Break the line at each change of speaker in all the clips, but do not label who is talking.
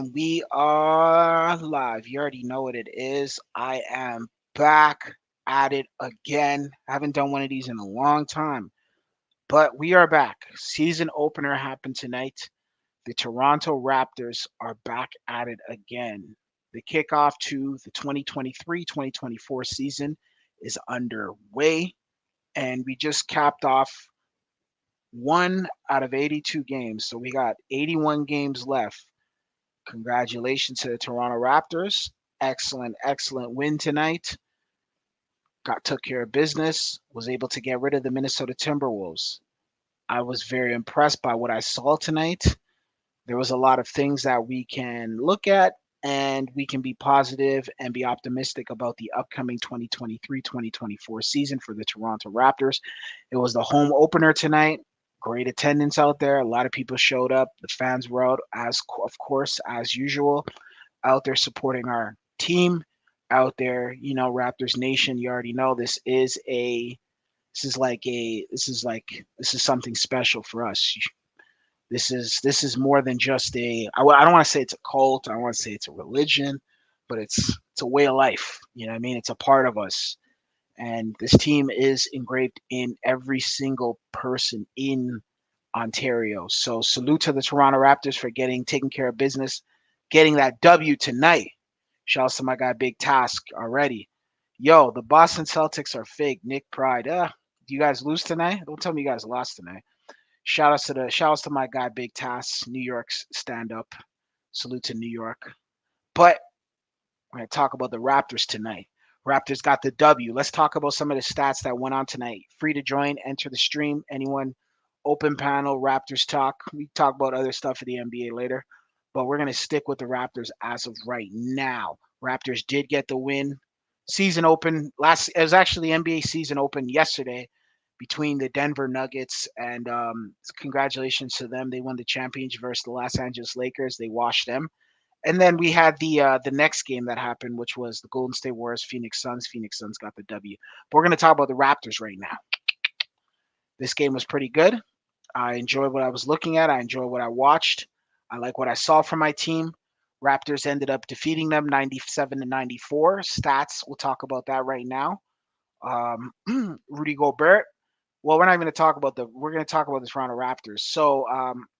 And we are live. You already know what it is. I am back at it again. Haven't done one of these in a long time, but we are back. Season opener happened tonight. The Toronto Raptors are back at it again. The kickoff to the 2023-2024 season is underway, and we just capped off one out of 82 games. So we got 81 games left. Congratulations to the Toronto Raptors. Excellent, excellent win tonight. Took care of business. Was able to get rid of the Minnesota Timberwolves. I was very impressed by what I saw tonight. There was a lot of things that we can look at and we can be positive and be optimistic about the upcoming 2023-2024 season for the Toronto Raptors. It was the home opener tonight. Great attendance out there. A lot of people showed up. The fans were out, as of course, as usual, out there supporting our team. Out there, Raptors Nation. You already know this is something special for us. This is more than just I don't want to say it's a cult. I don't want to say it's a religion, but it's a way of life. You know what I mean? It's a part of us. And this team is engraved in every single person in Ontario. So salute to the Toronto Raptors for taking care of business, getting that W tonight. Shouts to my guy Big Task already. Yo, the Boston Celtics are fake. Nick Pride. Do you guys lose tonight? Don't tell me you guys lost tonight. Shout outs to my guy Big Task, New York's stand up. Salute to New York. But we're gonna talk about the Raptors tonight. Raptors got the W. Let's talk about some of the stats that went on tonight. Free to join, enter the stream. Anyone, open panel, Raptors talk. We talk about other stuff for the NBA later, but we're going to stick with the Raptors as of right now. Raptors did get the win. Season open. It was actually NBA season open yesterday between the Denver Nuggets, and congratulations to them. They won the championship versus the Los Angeles Lakers. They washed them. And then we had the next game that happened, which was the Golden State Warriors, Phoenix Suns. Phoenix Suns got the W. But we're going to talk about the Raptors right now. This game was pretty good. I enjoyed what I was looking at. I enjoyed what I watched. I like what I saw from my team. Raptors ended up defeating them 97-94. Stats, we'll talk about that right now. Rudy Gobert. Well, we're not even going to talk about we're going to talk about the Toronto Raptors. So,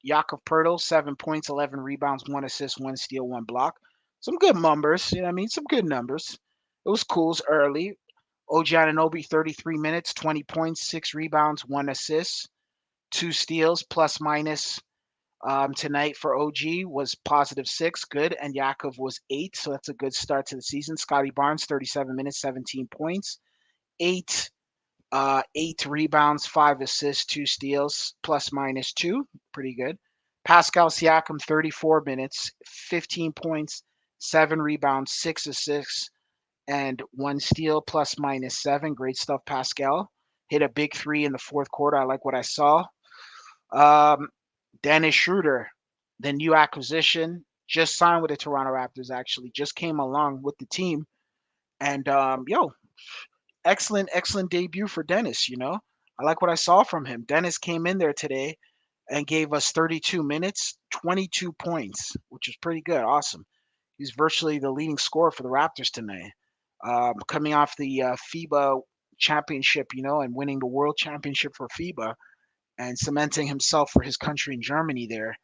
Jakob Poeltl, 7 points, 11 rebounds, 1 assist, 1 steal, 1 block. Some good numbers, you know what I mean? Some good numbers. It was cool. It was early. OG Anunoby, 33 minutes, 20 points, 6 rebounds, 1 assist, 2 steals, plus minus. Tonight for OG was +6, good, and Yakov was 8, so that's a good start to the season. Scotty Barnes, 37 minutes, 17 points, 8 rebounds, 5 assists, 2 steals, +-2, pretty good. Pascal Siakam, 34 minutes, 15 points, 7 rebounds, 6 assists, and 1 steal, +-7. Great stuff, Pascal. Hit a big 3 in the fourth quarter. I like what I saw. Dennis Schroeder, the new acquisition, just signed with the Toronto Raptors, actually, just came along with the team. And, excellent debut for Dennis, I like what I saw from him. Dennis came in there today and gave us 32 minutes, 22 points, which is pretty good. Awesome. He's virtually the leading scorer for the Raptors tonight. Coming off the FIBA championship, and winning the world championship for FIBA and cementing himself for his country in Germany there,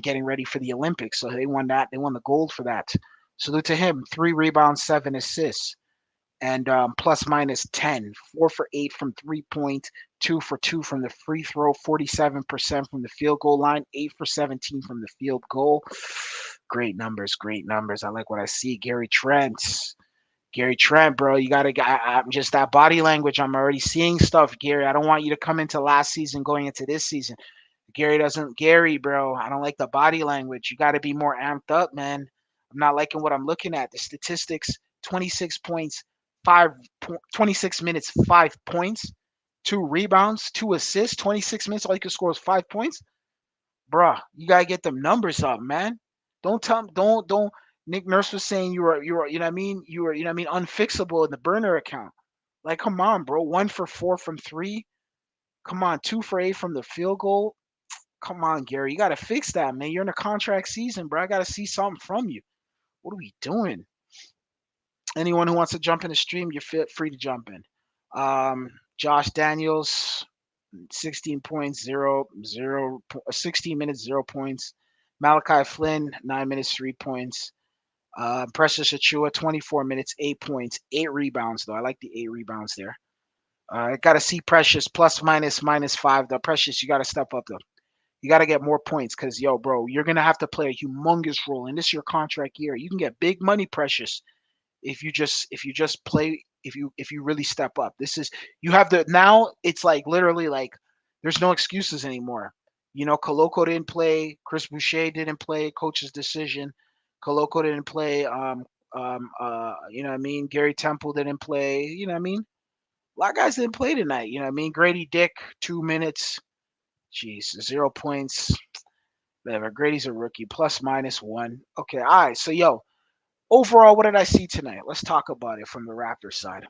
getting ready for the Olympics. So they won that. They won the gold for that. Salute to him. 3 rebounds, 7 assists. And +-10, 4 for 8 from 3-point, 2 for 2 from the free throw, 47% from the field goal line, 8 for 17 from the field goal. Great numbers, great numbers. I like what I see. Gary Trent, bro, you gotta. I'm just that body language. I'm already seeing stuff, Gary. I don't want you to come into last season going into this season. Gary, bro. I don't like the body language. You got to be more amped up, man. I'm not liking what I'm looking at. The statistics: 26 points. 26 minutes, 5 points, 2 rebounds, 2 assists, 26 minutes, all you can score is 5 points. Bruh, you gotta get them numbers up, man. Don't Nick Nurse was saying you were unfixable in the burner account. Like, come on, bro. 1 for 4 from 3. Come on, 2 for 8 from the field goal. Come on, Gary. You got to fix that, man. You're in a contract season, bro. I got to see something from you. What are we doing? Anyone who wants to jump in the stream, you're free to jump in. Josh Daniels, 16 points, 16 minutes, 0 points. Malachi Flynn, 9 minutes, 3 points. Precious Achua, 24 minutes, 8 points, 8 rebounds, though. I like the 8 rebounds there. I got to see Precious plus minus 5, though. Precious, you got to step up, though. You got to get more points because, yo, bro, you're going to have to play a humongous role. And this is your contract year. You can get big money, Precious, if you just play, if you really step up. This is, you have the, now it's like literally like there's no excuses anymore. You know, Koloko didn't play, Chris Boucher didn't play, coach's decision. Koloko didn't play, you know what I mean? Gary Temple didn't play, you know what I mean? A lot of guys didn't play tonight, you know what I mean? Grady Dick, 2 minutes. Jeez, 0 points. Whatever. Grady's a rookie, plus minus 1. Okay, all right. So, yo, overall, what did I see tonight? Let's talk about it from the Raptors side.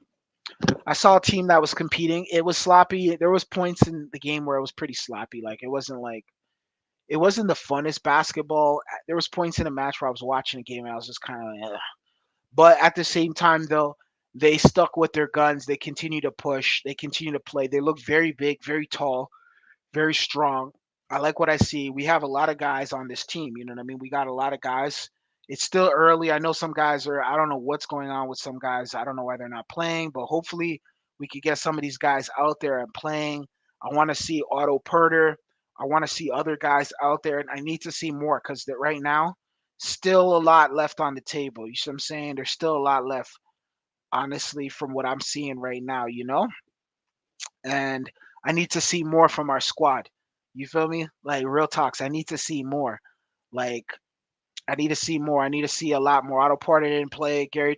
I saw a team that was competing. It was sloppy. There was points in the game where it was pretty sloppy. Like it wasn't the funnest basketball. There was points in the match where I was watching the game and I was just kind of like, ugh. But at the same time, though, they stuck with their guns. They continue to push. They continue to play. They look very big, very tall, very strong. I like what I see. We have a lot of guys on this team. You know what I mean? We got a lot of guys. It's still early. I know some guys are, I don't know what's going on with some guys. I don't know why they're not playing, but hopefully we could get some of these guys out there and playing. I want to see Otto Porter. I want to see other guys out there, and I need to see more because right now, still a lot left on the table. You see what I'm saying? There's still a lot left, honestly, from what I'm seeing right now, you know? And I need to see more from our squad. You feel me? Like real talks. I need to see more. Like I need to see more. I need to see a lot more. Otto Porter didn't play. Gary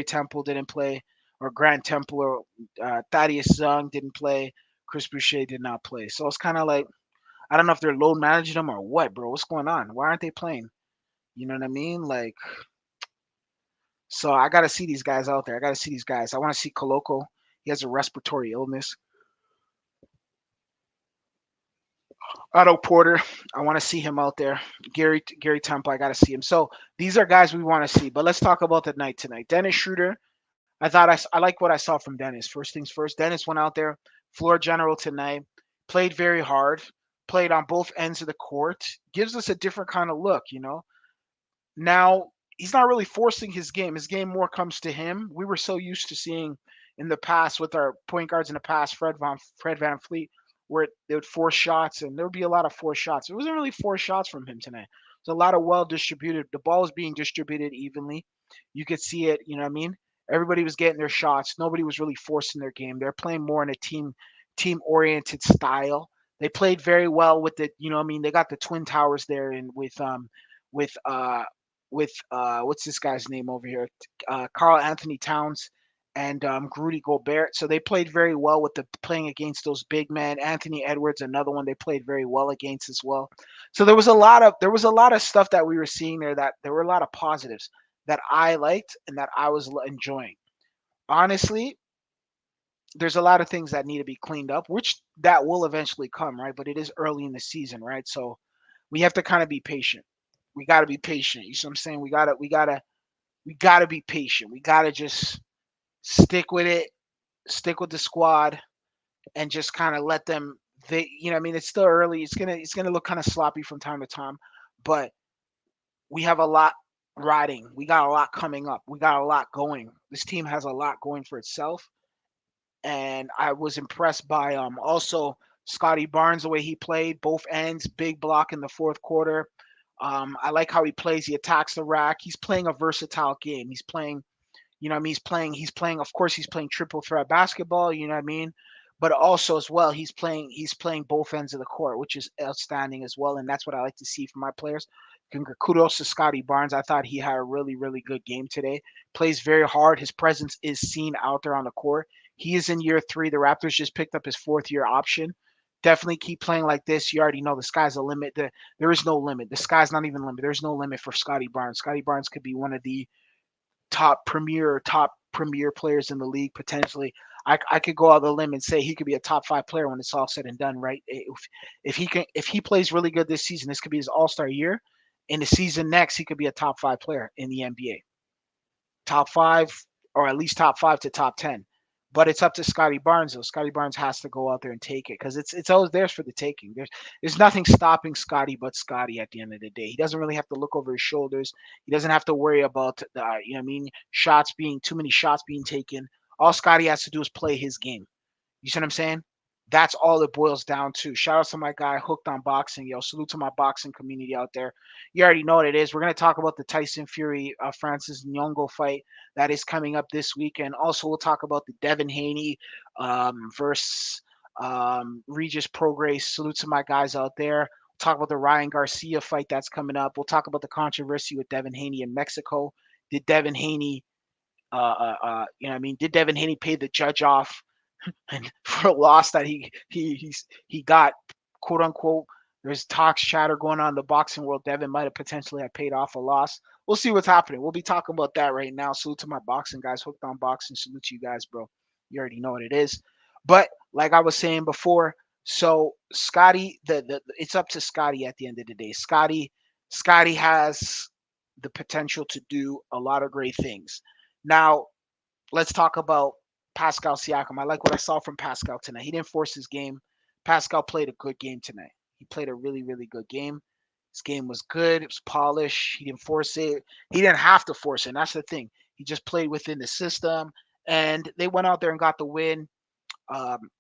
Temple didn't play, or Grant Temple or Thaddeus Young didn't play. Chris Boucher did not play. So it's kind of like I don't know if they're load managing them or what, bro. What's going on? Why aren't they playing? You know what I mean? Like, so I got to see these guys out there. I got to see these guys. I want to see Koloko. He has a respiratory illness. Otto Porter, I want to see him out there. Gary Temple, I got to see him. So these are guys we want to see. But let's talk about the night tonight. Dennis Schroeder, I like what I saw from Dennis. First things first, Dennis went out there, floor general tonight, played very hard, played on both ends of the court. Gives us a different kind of look, you know. Now he's not really forcing his game. His game more comes to him. We were so used to seeing in the past with our point guards in the past, Fred Van Fleet, where they would force shots and there would be a lot of forced shots. It wasn't really forced shots from him tonight. It's a lot of well distributed. The ball was being distributed evenly. You could see it. You know what I mean? Everybody was getting their shots. Nobody was really forcing their game. They're playing more in a team oriented style. They played very well with the. You know what I mean? They got the twin towers there and with what's this guy's name over here? Carl Anthony Towns and Rudy Gobert. So they played very well with the playing against those big men. Anthony Edwards, another one they played very well against as well. So there was a lot of stuff that we were seeing there that there were a lot of positives that I liked and that I was enjoying. Honestly, there's a lot of things that need to be cleaned up, which that will eventually come, right? But it is early in the season, right? So we have to kind of be patient. We got to be patient. You see what I'm saying? We gotta be patient. We gotta just stick with it, stick with the squad, and just kind of let them. You know, what I mean, it's still early. It's gonna look kind of sloppy from time to time, but we have a lot riding. We got a lot coming up. We got a lot going. This team has a lot going for itself, and I was impressed by also Scotty Barnes the way he played both ends, big block in the fourth quarter. I like how he plays. He attacks the rack. He's playing a versatile game. He's playing, you know what I mean? He's playing, of course, he's playing triple threat basketball, you know what I mean? But also as well, he's playing both ends of the court, which is outstanding as well. And that's what I like to see from my players. Kudos to Scotty Barnes. I thought he had a really, really good game today. Plays very hard. His presence is seen out there on the court. He is in year 3. The Raptors just picked up his 4th-year option. Definitely keep playing like this. You already know the sky's the limit. There is no limit. The sky's not even limit. There's no limit for Scotty Barnes. Scotty Barnes could be one of the top premier players in the league potentially. I could go out on the limb and say he could be a top 5 player when it's all said and done, right? If he plays really good this season, this could be his All-Star year. In the season next, he could be a top 5 player in the NBA, top 5 or at least top 5 to top 10. But it's up to Scotty Barnes though. Scotty Barnes has to go out there and take it because it's always theirs for the taking. There's nothing stopping Scotty but Scotty at the end of the day. He doesn't really have to look over his shoulders. He doesn't have to worry about shots being too many shots being taken. All Scotty has to do is play his game. You see what I'm saying? That's all it boils down to. Shout out to my guy Hooked on Boxing. Yo, salute to my boxing community out there. You already know what it is. We're going to talk about the Tyson Fury Francis Nyong'o fight that is coming up this weekend. Also, we'll talk about the Devin Haney versus Regis Prograis. Salute to my guys out there. We'll talk about the Ryan Garcia fight that's coming up. We'll talk about the controversy with Devin Haney in Mexico. Did Devin Haney, did Devin Haney pay the judge off? And for a loss that he got, quote unquote. There's talks, chatter going on in the boxing world. Devin might have potentially have paid off a loss. We'll see what's happening. We'll be talking about that right now. Salute to my boxing guys, Hooked on Boxing. Salute to you guys, bro. You already know what it is. But like I was saying before, so Scotty, it's up to Scotty at the end of the day. Scotty has the potential to do a lot of great things. Now, let's talk about Pascal Siakam. I like what I saw from Pascal tonight. He didn't force his game. Pascal played a good game tonight. He played a really, really good game. His game was good. It was polished. He didn't force it. He didn't have to force it. And that's the thing. He just played within the system. And they went out there and got the win. Um,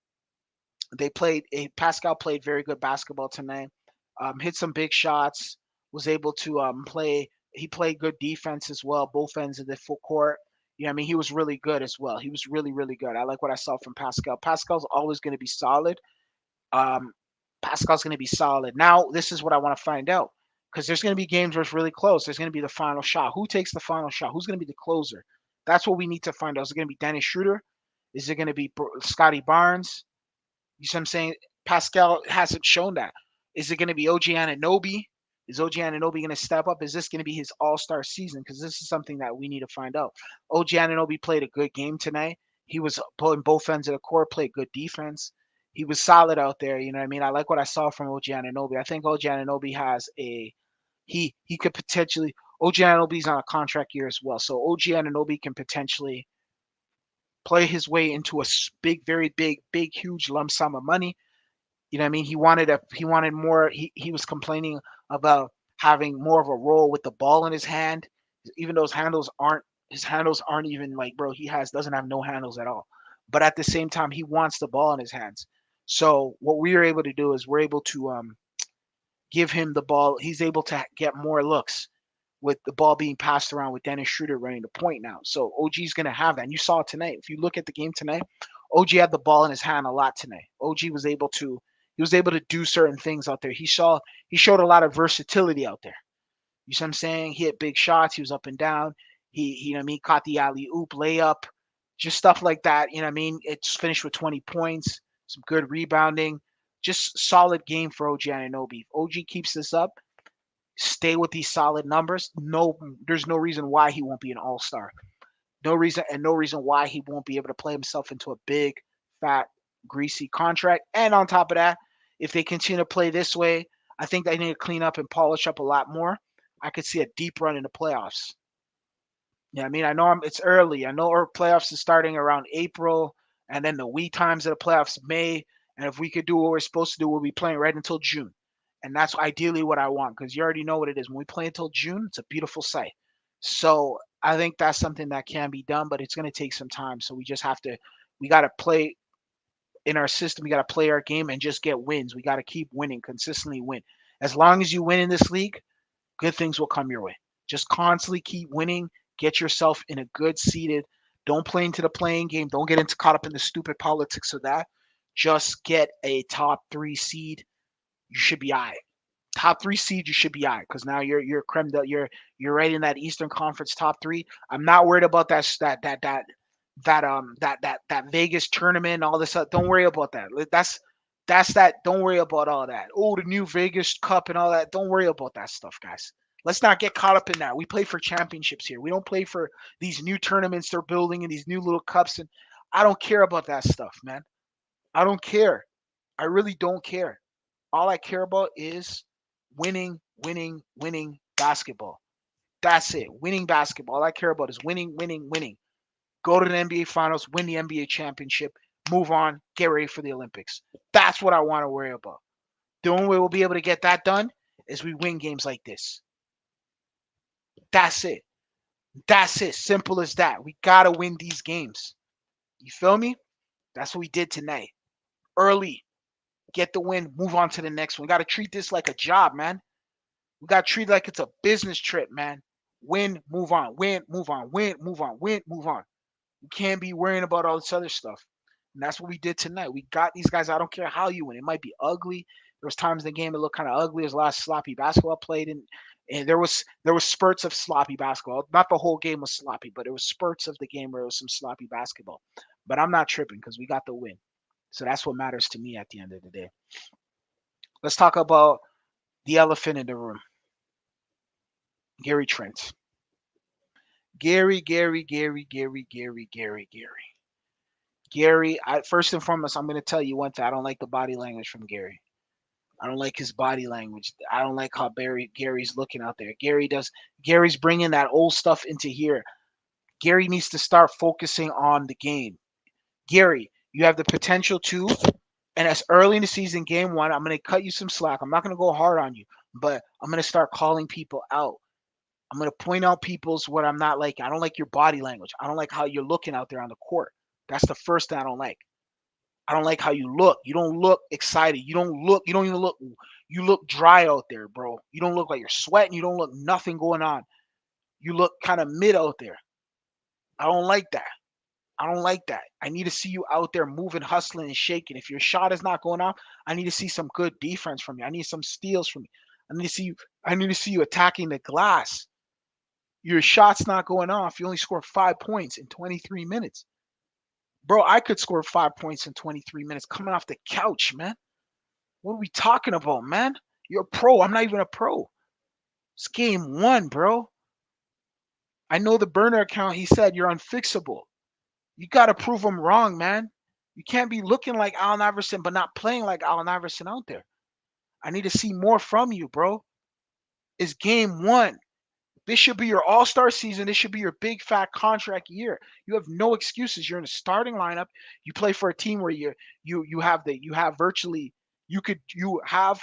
Pascal played very good basketball tonight. Hit some big shots. Was able to play. He played good defense as well, both ends of the full court. Yeah, I mean, he was really good as well. He was really, really good. I like what I saw from Pascal. Pascal's always going to be solid. Um, Pascal's going to be solid. Now, this is what I want to find out because there's going to be games where it's really close. There's going to be the final shot. Who takes the final shot? Who's going to be the closer? That's what we need to find out. Is it going to be Dennis Schroeder? Is it going to be Scotty Barnes? You see what I'm saying? Pascal hasn't shown that. Is it going to be OG Anunoby? Is OG Anunoby going to step up? Is this going to be his all-star season? Because this is something that we need to find out. OG Anunoby played a good game tonight. He was pulling both ends of the court, played good defense. He was solid out there. You know what I mean? I like what I saw from OG Anunoby. I think OG Anunoby has he could potentially OG Anunoby's on a contract year as well. So OG Anunoby can potentially play his way into a big, very big, huge lump sum of money. You know what I mean? He wanted more. He was complaining about having more of a role with the ball in his hand, even though his handles aren't even like, bro, doesn't have no handles at all. But at the same time, he wants the ball in his hands. So what we are able to do is we're able to give him the ball. He's able to get more looks with the ball being passed around with Dennis Schroeder running the point now. So OG's going to have that. And you saw it tonight. If you look at the game tonight, OG had the ball in his hand a lot tonight. OG was able to do certain things out there. He showed a lot of versatility out there. You see what I'm saying? He hit big shots. He was up and down. He caught the alley oop layup, just stuff like that. You know what I mean? It's finished with 20 points, some good rebounding, just solid game for OG Anunoby. If OG keeps this up, stay with these solid numbers. No, there's no reason why he won't be an all-star. No reason why he won't be able to play himself into a big, fat, greasy contract. And on top of that, if they continue to play this way, I think they need to clean up and polish up a lot more. I could see a deep run in the playoffs. Yeah, I mean, I know it's early. I know our playoffs is starting around April, and then the wee times of the playoffs May. And if we could do what we're supposed to do, we'll be playing right until June. And that's ideally what I want because you already know what it is. When we play until June, it's a beautiful sight. So I think that's something that can be done, but it's going to take some time. So we got to play in our system. We got to play our game and just get wins. We got to keep winning, consistently win. As long as you win in this league, good things will come your way. Just constantly keep winning. Get yourself in a good seated. Don't play into the playing game. Don't get caught up in the stupid politics of that. Just get a top 3 seed. You should be all right. Top 3 seed, you should be all right because now you're creme de, you're right in that Eastern Conference top 3. I'm not worried about that Vegas tournament, all this stuff. Don't worry about that. That's that. Don't worry about all that. Oh, the new Vegas Cup and all that. Don't worry about that stuff, guys. Let's not get caught up in that. We play for championships here. We don't play for these new tournaments they're building and these new little cups. And I don't care about that stuff, man. I don't care. I really don't care. All I care about is winning, winning, winning basketball. That's it. Winning basketball. All I care about is winning, winning, winning. Go to the NBA Finals, win the NBA championship, move on, get ready for the Olympics. That's what I want to worry about. The only way we'll be able to get that done is we win games like this. That's it. That's it. Simple as that. We got to win these games. You feel me? That's what we did tonight. Early, get the win, move on to the next one. We got to treat this like a job, man. We got to treat it like it's a business trip, man. Win, move on, win, move on, win, move on, win, move on. You can't be worrying about all this other stuff. And that's what we did tonight. We got these guys. I don't care how you win. It might be ugly. There was times in the game it looked kind of ugly. There's a lot of sloppy basketball played, and there was spurts of sloppy basketball. Not the whole game was sloppy, but there was spurts of the game where it was some sloppy basketball. But I'm not tripping because we got the win. So that's what matters to me at the end of the day. Let's talk about the elephant in the room. Gary Trent. Gary. Gary, first and foremost, I'm going to tell you one thing. I don't like the body language from Gary. I don't like his body language. I don't like how Gary's looking out there. Gary's bringing that old stuff into here. Gary needs to start focusing on the game. Gary, you have the potential to, and as early in the season, game one, I'm going to cut you some slack. I'm not going to go hard on you, but I'm going to start calling people out. I'm going to point out people's what I'm not like. I don't like your body language. I don't like how you're looking out there on the court. That's the first thing I don't like. I don't like how you look. You don't look excited. You don't even look, you look dry out there, bro. You don't look like you're sweating. You don't look nothing going on. You look kind of mid out there. I don't like that. I don't like that. I need to see you out there moving, hustling, and shaking. If your shot is not going off, I need to see some good defense from you. I need some steals from you. I need to see you attacking the glass. Your shot's not going off. You only scored 5 points in 23 minutes. Bro, I could score 5 points in 23 minutes coming off the couch, man. What are we talking about, man? You're a pro. I'm not even a pro. It's game one, bro. I know the burner account, he said you're unfixable. You got to prove him wrong, man. You can't be looking like Allen Iverson but not playing like Allen Iverson out there. I need to see more from you, bro. It's game one. This should be your all-star season. This should be your big fat contract year. You have no excuses. You're in the starting lineup. You play for a team where you have virtually you have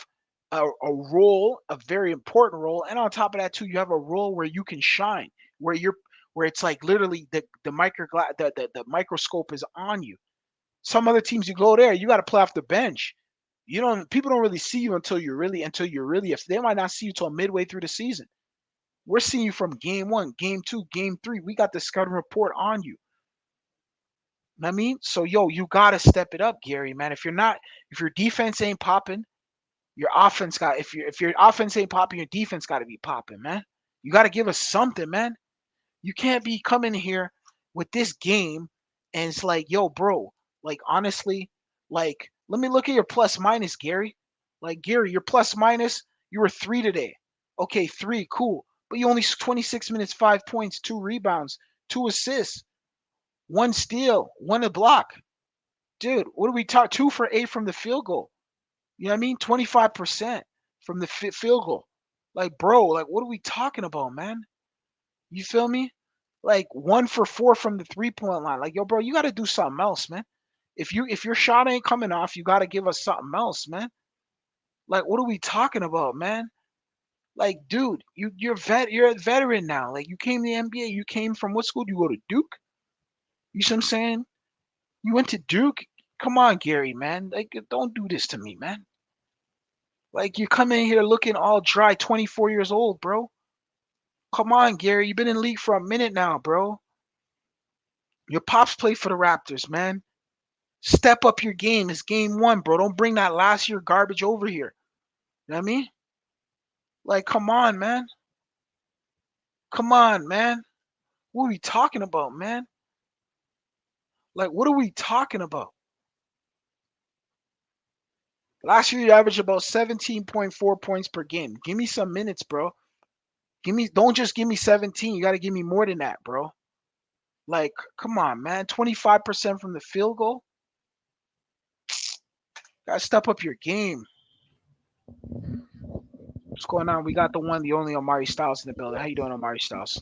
a role, a very important role, and on top of that too, you have a role where you can shine, where it's like literally the microscope is on you. Some other teams you go there, you got to play off the bench. People don't really see you until you're really if they might not see you till midway through the season. We're seeing you from game one, game two, game three. We got the scouting report on you. You know what I mean? So, you got to step it up, Gary, man. If your defense ain't popping, if your offense ain't popping, your defense got to be popping, man. You got to give us something, man. You can't be coming here with this game and it's like, bro, like, honestly, like, let me look at your plus minus, Gary. Like, Gary, your plus minus, you were 3 today. Okay, 3, cool. But you only 26 minutes, 5 points, 2 rebounds, 2 assists, 1 steal, 1 a block. Dude, what do we talk? 2 for 8 from the field goal. You know what I mean? 25% from the field goal. Like, bro, like, what are we talking about, man? You feel me? Like 1 for 4 from the 3-point line. Like, bro, you got to do something else, man. If your shot ain't coming off, you got to give us something else, man. Like, what are we talking about, man? Like, dude, you're a veteran now. Like, you came to the NBA. You came from what school? Do you go to Duke? You see what I'm saying? You went to Duke. Come on, Gary, man. Like, don't do this to me, man. Like, you come in here looking all dry, 24 years old, bro. Come on, Gary. You've been in the league for a minute now, bro. Your pops played for the Raptors, man. Step up your game. It's game one, bro. Don't bring that last year garbage over here. You know what I mean? Like, come on, man. Come on, man. What are we talking about, man? Like, what are we talking about? Last year, you averaged about 17.4 points per game. Give me some minutes, bro. Don't just give me 17. You got to give me more than that, bro. Like, come on, man. 25% from the field goal. Gotta step up your game. What's going on? We got the one, the only Omari Styles in the building. How you doing, Omari Styles?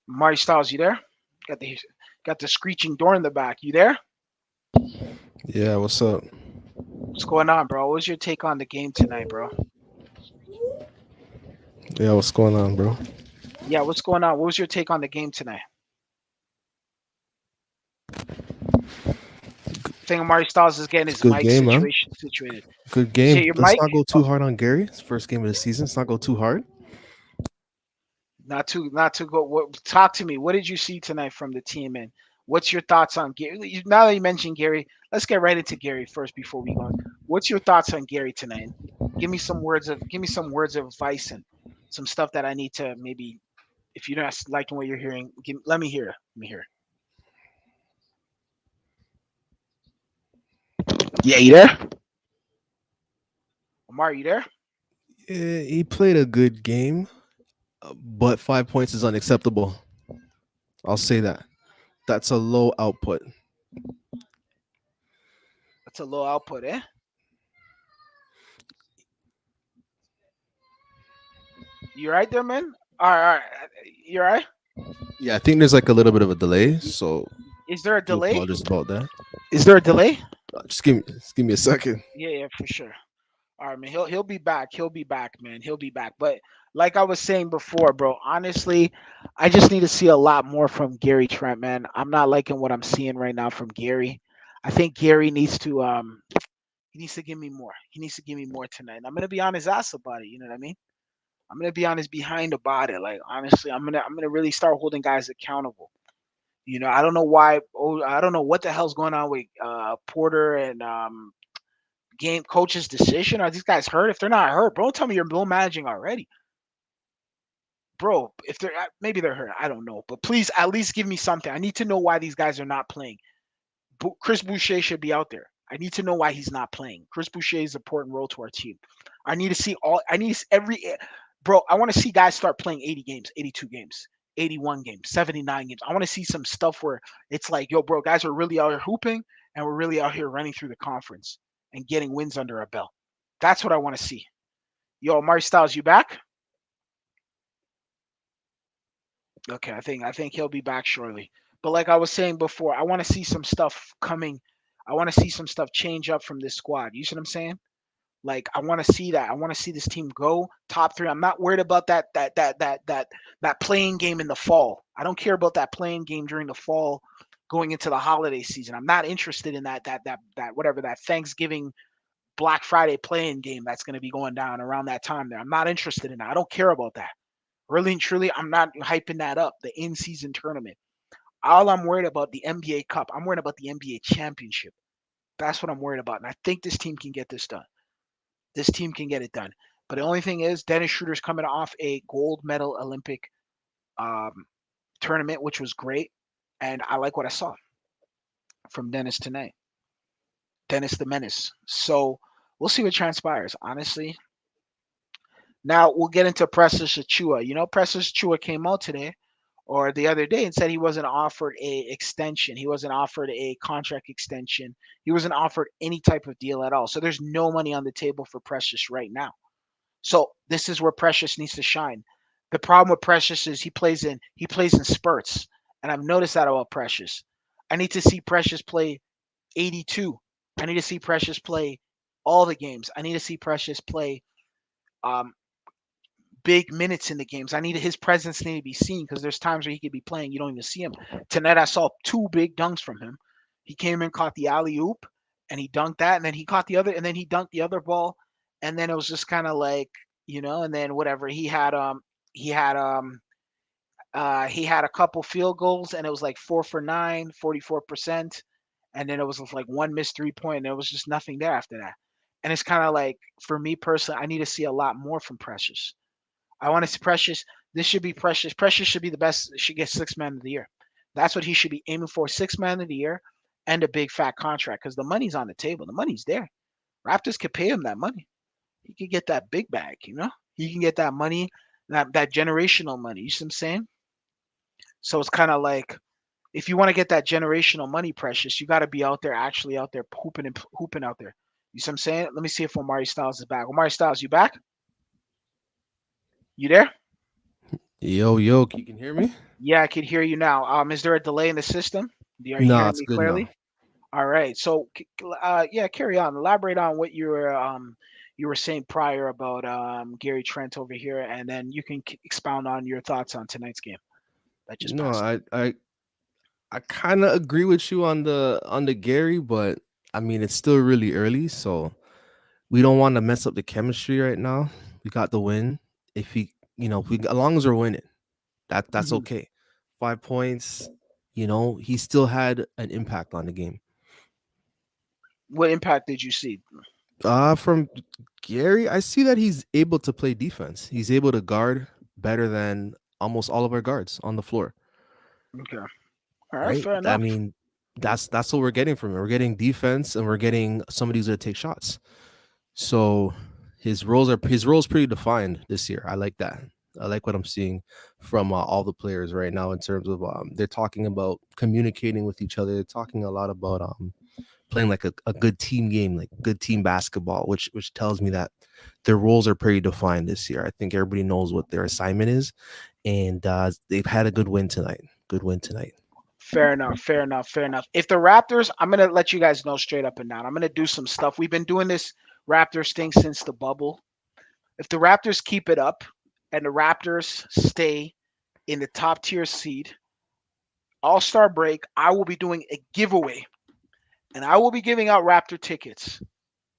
Omari Styles, you there? Got the got the screeching door in the back. You there?
Yeah, what's up?
What's going on, bro? What was your take on the game tonight, bro?
Yeah, what's going on, bro?
Yeah, what's going on? What was your take on the game tonight? I think Amari Styles is getting
It's a
his
good
mic
game, man.
situation situated.
Good
Did you
game.
get your
Let's
mic?
not go
Oh,
too hard on Gary. It's first game of the season. Let's not go too hard.
not to go. Talk to me. What did you see tonight from the team, and what's your thoughts on Gary? Now that you mentioned Gary, let's get right into Gary first before we go. What's your thoughts on Gary tonight? Give me some words of advice and some stuff that I need to maybe. If you're not liking what you're hearing, let me hear. Let me hear. Yeah, you there? Omar, you there?
Yeah, he played a good game, but 5 points is unacceptable. I'll say that. That's a low output.
That's a low output, eh? You right there, man? All right. You all right?
Yeah, I think there's like a little bit of a delay,
Y-
so
Is there a
do
delay?
apologize about that.
Is there a delay?
Just give me a second.
Yeah, for sure. All right, man. He'll be back. He'll be back, man. He'll be back. But like I was saying before, bro, honestly, I just need to see a lot more from Gary Trent, man. I'm not liking what I'm seeing right now from Gary. I think Gary needs to he needs to give me more. He needs to give me more tonight. I'm gonna be on his ass about it. You know what I mean? I'm gonna be on his behind about it. Like honestly, I'm gonna really start holding guys accountable. You know, I don't know why. Oh, I don't know what the hell's going on with Porter and game coach's decision. Are these guys hurt? If they're not hurt, bro, tell me you're low managing already, bro. If they're maybe they're hurt, I don't know. But please, at least give me something. I need to know why these guys are not playing. Chris Boucher should be out there. I need to know why he's not playing. Chris Boucher is an important role to our team. I need to see all. I need every. Bro, I want to see guys start playing 80 games, 82 games, 81 games, 79 games. I want to see some stuff where it's like, yo, bro, guys are really out here hooping and we're really out here running through the conference and getting wins under our belt. That's what I want to see. Yo, Mari Styles, you back? Okay, I think he'll be back shortly. But like I was saying before, I want to see some stuff coming. I want to see some stuff change up from this squad. You see what I'm saying? Like I want to see that. I want to see this team go top three. I'm not worried about that playing game in the fall. I don't care about that playing game during the fall, going into the holiday season. I'm not interested in that whatever that Thanksgiving Black Friday playing game that's going to be going down around that time there. I'm not interested in that. I don't care about that. Really and truly, I'm not hyping that up. The in-season tournament. All I'm worried about the NBA Cup. I'm worried about the NBA championship. That's what I'm worried about. And I think this team can get this done. This team can get it done. But the only thing is, Dennis Schroeder's coming off a gold medal Olympic um, tournament, which was great. And I like what I saw from Dennis tonight. Dennis the Menace. So we'll see what transpires. Honestly, now we'll get into Precious Achua. You know, Precious Achua came out today or the other day and said he wasn't offered a extension. He wasn't offered a contract extension. He wasn't offered any type of deal at all. So there's no money on the table for Precious right now. So this is where Precious needs to shine. The problem with Precious is he plays in spurts, and I've noticed that about Precious. I need to see Precious play 82. I need to see Precious play all the games. I need to see Precious play um, big minutes in the games. I need his presence need to be seen because there's times where he could be playing, you don't even see him. Tonight I saw two big dunks from him. He came in, caught the alley oop, and he dunked that, and then he caught the other, and then he dunked the other ball, and then it was just kind of like, and then whatever he had he had a couple field goals, and it was like 4 for 9, 44%, and then it was like one missed 3 point, and there was just nothing there after that. And it's kind of like for me personally, I need to see a lot more from Precious. I want to see Precious. This should be Precious. Precious should be the best. Should get six man of the year. That's what he should be aiming for. Six man of the year and a big fat contract because the money's on the table. The money's there. Raptors could pay him that money. He could get that big bag. He can get that money. that generational money. You see what I'm saying? So it's kind of like if you want to get that generational money, Precious, you got to be out there, actually out there hooping and hooping out there. You see what I'm saying? Let me see if Omari Styles is back. Omari Styles, you back? You there?
Yo, yo, you can hear me?
Yeah, I can hear you now. Is there a delay in the system? Are you
Nah,
hearing
it's
me
good now.
clearly? All right. So, yeah, carry on. Elaborate on what you were saying prior about Gary Trent over here, and then you can expound on your thoughts on tonight's game that just
No,
passed.
I kind of agree with you on the Gary, but I mean it's still really early, so we don't want to mess up the chemistry right now. We got the win. If he, if we as long as we're winning, that's
Hmm.
okay. 5 points, he still had an impact on the game.
What impact did you see?
From Gary, I see that he's able to play defense. He's able to guard better than almost all of our guards on the floor,
Okay. All right.
right?
Fair
I
enough.
mean, that's what we're getting from him. We're getting defense, and we're getting somebody who's gonna take shots. So his roles pretty defined this year. I like that. I like what I'm seeing from all the players right now in terms of they're talking about communicating with each other. They're talking a lot about playing like a good team game, like good team basketball, which tells me that their roles are pretty defined this year. I think everybody knows what their assignment is, and they've had a good win tonight. Good win tonight.
Fair enough. Fair enough. Fair enough. If the Raptors, I'm gonna let you guys know straight up and down. I'm gonna do some stuff. We've been doing this Raptors thing since the bubble. If the Raptors keep it up and the Raptors stay in the top tier seed, All Star break, I will be doing a giveaway, and I will be giving out Raptor tickets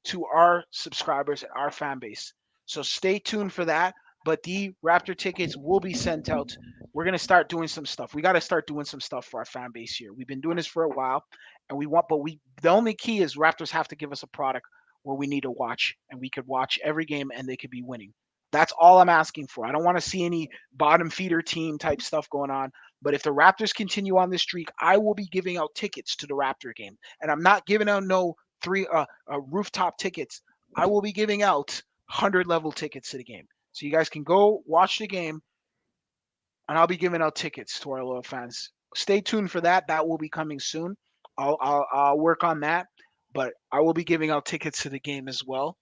to our subscribers and our fan base. So stay tuned for that. But the Raptor tickets will be sent out. We're gonna start doing some stuff. We got to start doing some stuff for our fan base here. We've been doing this for a while, and the only key is Raptors have to give us a product where we need to watch, and we could watch every game, and they could be winning. That's all I'm asking for. I don't want to see any bottom feeder team type stuff going on. But if the Raptors continue on this streak, I will be giving out tickets to the Raptor game, and I'm not giving out no three rooftop tickets. I will be giving out 100 level tickets to the game. So you guys can go watch the game, and I'll be giving out tickets to our loyal fans. Stay tuned for that. That will be coming soon. I'll work on that, but I will be giving out tickets to the game as well.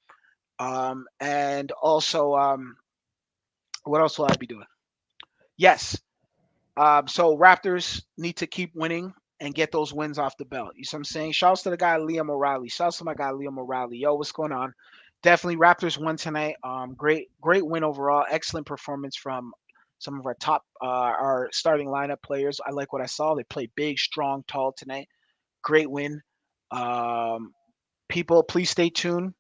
And also, what else will I be doing? Yes. So Raptors need to keep winning and get those wins off the belt. You see what I'm saying? Shouts to the guy Liam O'Reilly. Shouts to my guy Liam O'Reilly. Yo, what's going on? Definitely Raptors won tonight. Great win overall. Excellent performance from some of our top our starting lineup players. I like what I saw. They played big, strong, tall tonight. Great win. Um, People, please stay tuned.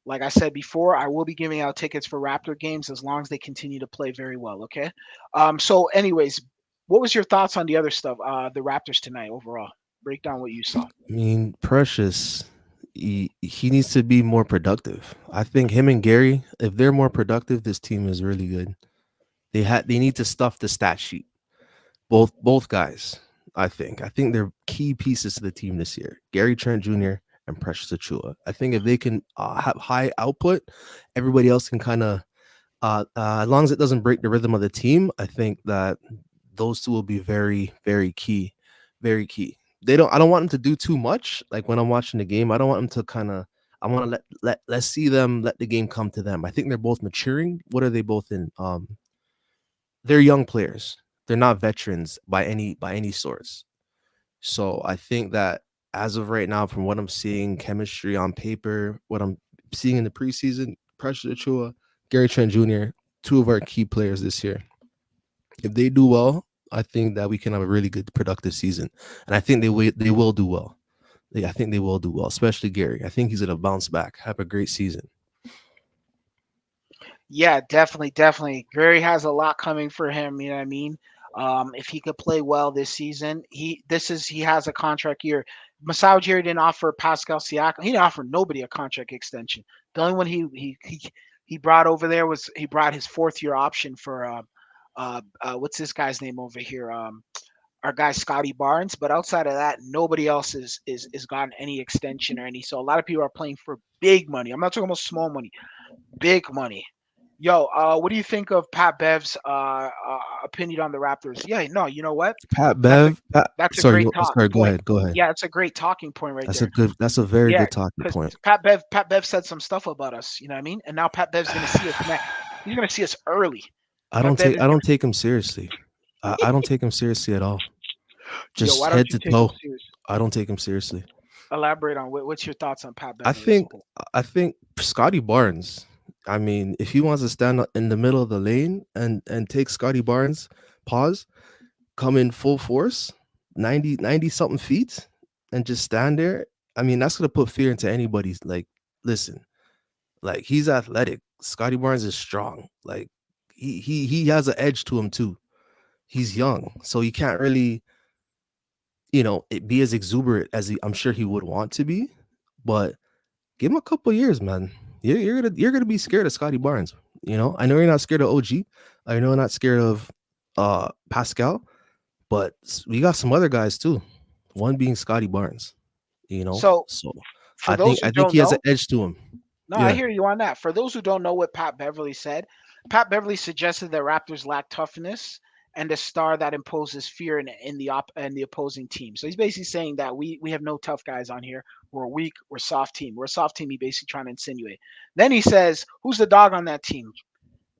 Like I said before, I will be giving out tickets for Raptor games as long as they continue to play very well. Okay. So, anyways, what was your thoughts on the other stuff? The Raptors tonight overall. Break down what you saw.
I mean, Precious, he needs to be more productive. I think him and Gary, if they're more productive, this team is really good. They need to stuff the stat sheet. Both guys. I think they're key pieces to the team this year. Gary Trent Jr. and Precious Achua. I think if they can have high output, everybody else can kind of as long as it doesn't break the rhythm of the team. I think that those two will be very, very key, very key. I don't want them to do too much. Like when I'm watching the game, I don't want them to kind of. I want to let's see them let the game come to them. I think they're both maturing. What are they both in? They're young players. They're not veterans by any sorts. So I think that as of right now, from what I'm seeing, chemistry on paper, what I'm seeing in the preseason, Precious Achua, Gary Trent Jr., two of our key players this year. If they do well, I think that we can have a really good productive season, and I think they will do well. I think they will do well, especially Gary. I think he's gonna bounce back, have a great season.
Yeah, definitely, definitely. Gary has a lot coming for him. You know what I mean? If he could play well this season, he has a contract year. Masai Ujiri didn't offer Pascal Siakam. He didn't offer nobody a contract extension. The only one he brought over there was he brought his 4th year option for what's this guy's name over here? Our guy Scotty Barnes. But outside of that, nobody else is gotten any extension or any. So a lot of people are playing for big money. I'm not talking about small money, big money. Yo, what do you think of Pat Bev's opinion on the Raptors? Yeah, no, you know what?
Pat
That's a
Bev.
that's a
Sorry,
great talk
sorry. Go
point.
ahead. Go ahead.
Yeah, it's a great talking point right
That's a
there.
good. That's a very
Yeah,
good talking
because
point.
Pat Bev said some stuff about us. You know what I mean? And now Pat Bev's gonna see us next. He's gonna see us early. Pat Bev is
I don't take him seriously. I don't take him seriously at all.
yo.
Just
Why don't
head
you
to
take him
toe.
serious?
I don't take him seriously.
Elaborate on what's your thoughts on Pat
I
Bev as a
think
whole.
I think Scotty Barnes. I mean, if he wants to stand in the middle of the lane and take Scotty Barnes, pause, come in full force, 90 something feet, and just stand there. I mean, that's gonna put fear into anybody's like. Listen, like he's athletic. Scotty Barnes is strong. Like he has an edge to him too. He's young, so he can't really be as exuberant as I'm sure he would want to be. But give him a couple years, man. You're gonna be scared of Scotty Barnes. I know you're not scared of OG. I know you're not scared of Pascal, but we got some other guys too. One being Scotty Barnes.
So
So
for
I think
those who
I think
don't
he has an
know,
edge to him.
no, I
Yeah,
hear you on that. For those who don't know what Pat Beverly said, Pat Beverly suggested that Raptors lack toughness and a star that imposes fear in the opposing team. So he's basically saying that we have no tough guys on here. We're weak. We're a soft team. We're a soft team. He basically trying to insinuate. Then he says, "Who's the dog on that team?"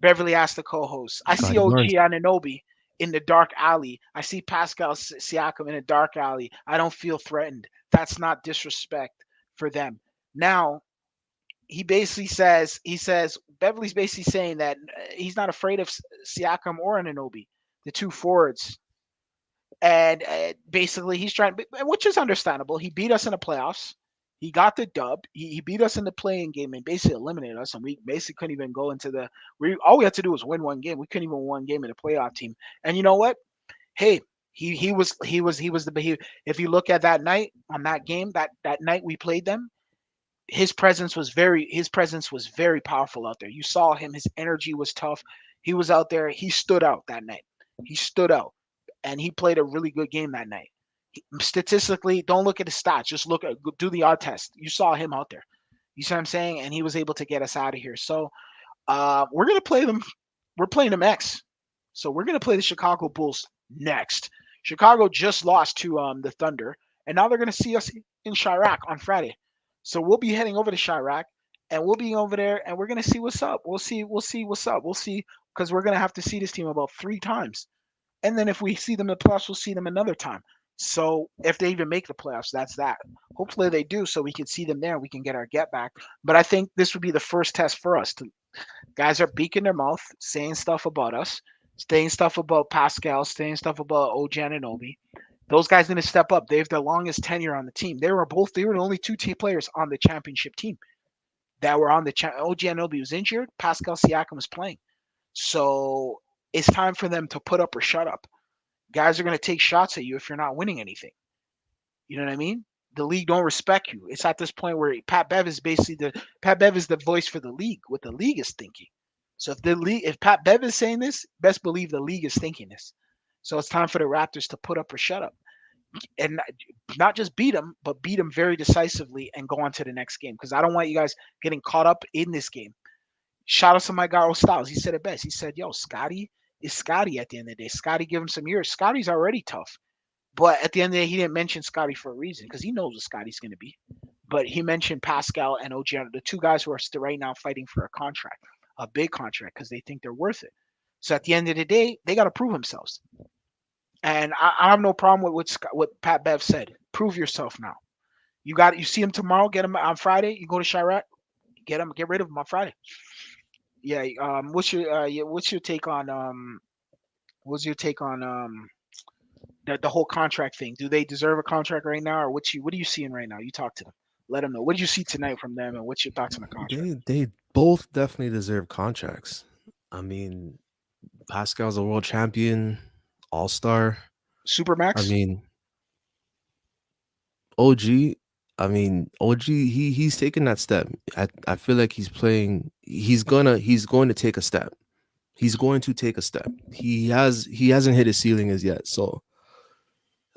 Beverly asked the co-host. "I see
Scotty
OG
Barnes.
Ananobi in the dark alley. I see Pascal Siakam in a dark alley. I don't feel threatened. That's not disrespect for them." Now he says Beverly's basically saying that he's not afraid of Siakam or Ananobi, the two forwards, and basically he's trying, which is understandable. He beat us in the playoffs. He got the dub. He beat us in the playing game and basically eliminated us, and we basically couldn't even go into the. We all we had to do was win one game. We couldn't even win one game in the playoff team. And you know what? Hey, he was the if you look at that night on that game that night we played them, his presence was very powerful out there. You saw him, his energy was tough. He was out there, he stood out that night. He stood out and he played a really good game that night. Statistically, don't look at the stats, just do the odd test. You saw him out there. You see what I'm saying? And he was able to get us out of here. So we're gonna play them. We're playing them next. So we're gonna play the Chicago Bulls next. Chicago just lost to the Thunder, and now they're gonna see us in Chirac on Friday. So we'll be heading over to Chirac, and we'll be over there, and we're gonna see what's up. We'll see what's up. We'll see because we're gonna have to see this team about 3 times, and then if we see them in the playoffs, we'll see them another time. So if they even make the playoffs, that's that. Hopefully they do, so we can see them there. We can get our get back. But I think this would be the first test for us to guys are beaking their mouth, saying stuff about us, saying stuff about Pascal, saying stuff about OG Anunoby. Those guys need to step up. They have the longest tenure on the team. They were the only two team players on the championship team that were on the OG Anunoby was injured. Pascal Siakam was playing. So it's time for them to put up or shut up. Guys are going to take shots at you if you're not winning anything. You know what I mean? The league don't respect you. It's at this point where Pat Bev is the voice for the league. What the league is thinking. So if Pat Bev is saying this, best believe the league is thinking this. So it's time for the Raptors to put up or shut up, and not just beat them, but beat them very decisively and go on to the next game. Because I don't want you guys getting caught up in this game. Shout out to my guy Styles. He said it best. He said, "Yo, Scotty is Scotty at the end of the day. Scotty, give him some years. Scotty's already tough." But at the end of the day, he didn't mention Scotty for a reason because he knows what Scotty's going to be. But he mentioned Pascal and OG, the two guys who are still right now fighting for a contract, a big contract, because they think they're worth it. So at the end of the day, they got to prove themselves. And I have no problem with what Pat Bev said. Prove yourself now. You see him tomorrow. Get him on Friday. You go to Chirac. Get rid of him on Friday. Yeah. What's your take on what's your take on the whole contract thing? Do they deserve a contract right now, or what are you seeing right now? You talk to them, let them know. What did you see tonight from them, and what's your thoughts on the contract?
They both definitely deserve contracts. I mean, Pascal's a world champion, all star. I
Supermax,
mean, OG. I mean, OG. He's taking that step. I feel like he's playing. He's going to take a step. He's going to take a step. He hasn't hit his ceiling as yet. So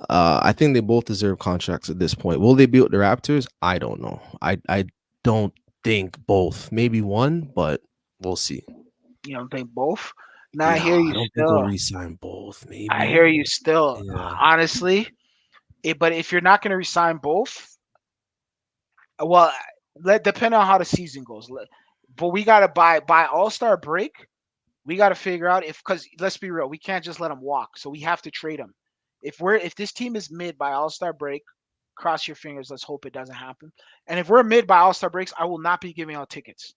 I think they both deserve contracts at this point. Will they beat the Raptors? I don't know. I don't think both. Maybe one, but we'll see.
You know, they both. Now I
No,
hear
I
you
don't think we'll
still.
re-sign both.
I
Maybe.
hear you still.
Yeah.
Honestly, but if you're not going to resign both, well, let depend on how the season goes. But we got to by All Star break. We got to figure out if because let's be real, we can't just let them walk. So we have to trade them. If this team is mid by All Star break, cross your fingers. Let's hope it doesn't happen. And if we're mid by All Star breaks, I will not be giving out tickets.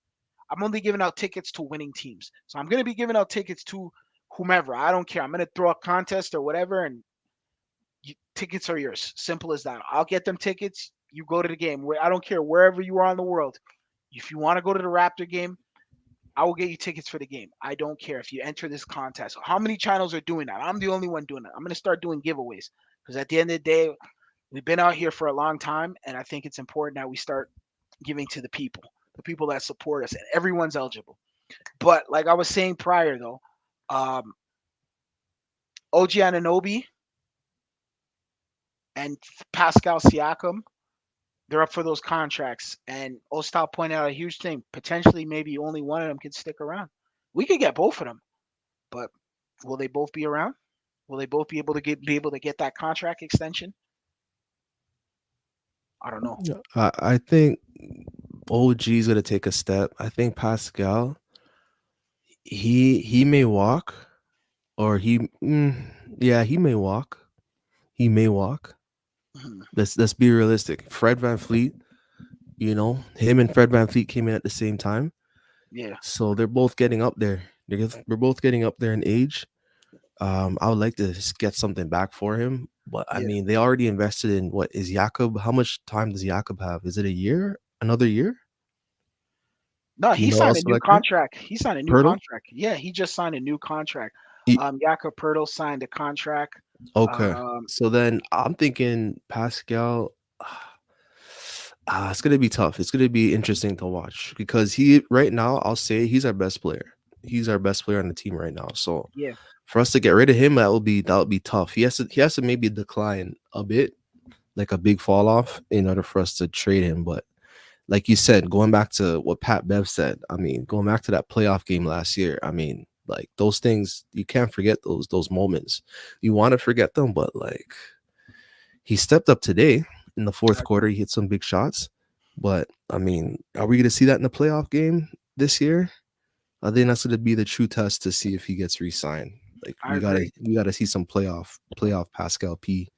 I'm only giving out tickets to winning teams. So I'm going to be giving out tickets to whomever. I don't care. I'm going to throw a contest or whatever, and tickets are yours. Simple as that. I'll get them tickets. You go to the game. I don't care wherever you are in the world. If you want to go to the Raptor game, I will get you tickets for the game. I don't care if you enter this contest. How many channels are doing that? I'm the only one doing that. I'm going to start doing giveaways because at the end of the day, we've been out here for a long time, and I think it's important that we start giving to the people that support us, and everyone's eligible. But like I was saying prior, though, um, OG Ananobi and Pascal Siakam, they're up for those contracts. And Ostal pointed out a huge thing. Potentially, maybe only one of them can stick around. We could get both of them, but will they both be around? Will they both be able to get that contract extension? I don't know.
Yeah. I think OG is gonna take a step. I think Pascal, he may walk, or yeah, he may walk. He may walk.
Mhm.
Let's be realistic. Fred Van Fleet, him and Fred Van Fleet came in at the same time.
Yeah,
So they're both getting up there. We're both getting up there in age. I would like to just get something back for him, but I
yeah.
mean, they already invested in what is Jakob? How much time does Jakob have? Is it a year? Another year?
No,
Do you
he
know,
signed a
also
new
like that?
contract. He signed a new
Pirtle?
contract. Yeah, he just signed a new contract.
E-
Jakob Pertl signed a contract.
Okay.
Um,
So then I'm thinking Pascal. It's gonna be tough. It's gonna be interesting to watch because he right now, I'll say he's our best player. He's our best player on the team right now. So
yeah,
for us to get rid of him, that would be tough. He has to maybe decline a bit, like a big fall off, in order for us to trade him. But like you said, going back to what Pat Bev said, I mean, going back to that playoff game last year, I mean, like those things, you can't forget those moments. You want to forget them, but like he stepped up today in the
I
fourth
agree.
quarter. He hit some big shots, but I mean, are we going to see that in the playoff game this year? I think that's going to be the true test to see if he gets re-signed. Like
I
we gotta
agree.
we gotta see some playoff Pascal P,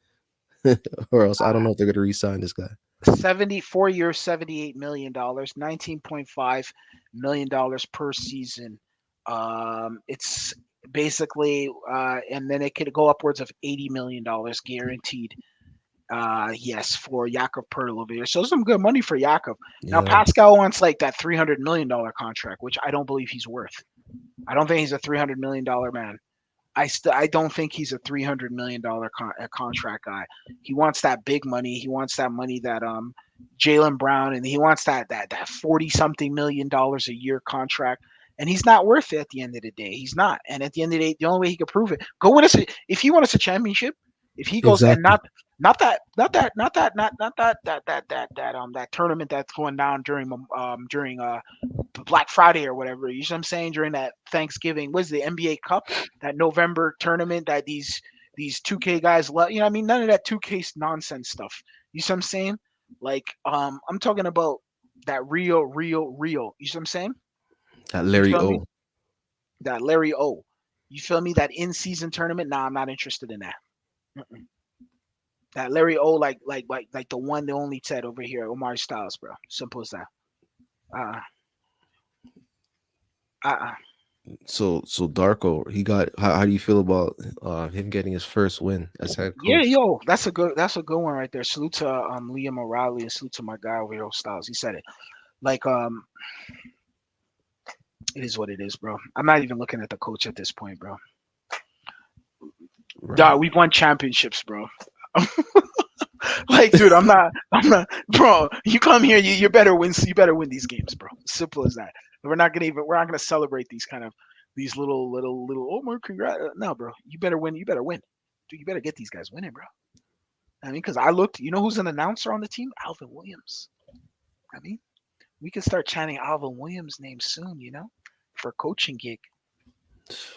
or else I don't know if they're going to re-sign this guy.
74 years, $78 million, $19.5 million per season. It's basically, and then it could go upwards of $80 million guaranteed. Yes, for Jakob Pertl over here. So some good money for Jakob. Now
Yeah,
Pascal wants like that $300 million contract, which I don't believe he's worth. I don't think he's a $300 million man. I don't think he's a $300 million contract guy. He wants that big money. He wants that money that Jalen Brown, and he wants that 40 something million a year contract. And he's not worth it at the end of the day. He's not. And at the end of the day, the only way he could prove it, go win us. If he won us a championship, if he goes and
exactly.
that tournament that's going down during Black Friday or whatever. You know what I'm saying? During that Thanksgiving, was the NBA Cup, that November tournament that these 2K guys love. You know what I mean? None of that 2K nonsense stuff. You see what I'm saying? Like, I'm talking about that real. You see what I'm saying?
That
You
Larry
feel me?
O.
That Larry O. You feel me? That in season tournament? Nah, I'm not interested in that. Mm-mm. That Larry O, like the one, the only Ted over here, Omar Styles, bro. Simple as that. Uh, uh,
So Darko, he got. How do you feel about him getting his first win as head
Yeah,
coach?
yo, that's a good one right there. Salute to Liam O'Reilly and salute to my guy over here, Styles. He said it. Like it is what it is, bro. I'm not even looking at the coach at this point, bro.
Right.
Dog, we've won championships, bro. Like, dude, I'm not, bro. You come here, you better win. You better win these games, bro. Simple as that. We're not gonna celebrate these kind of these little. Oh my, congrats. No, bro. You better win. You better win. Dude, you better get these guys winning, bro. I mean, because I looked, you know who's an announcer on the team? Alvin Williams. I mean, we could start chanting Alvin Williams' name soon, for a coaching gig.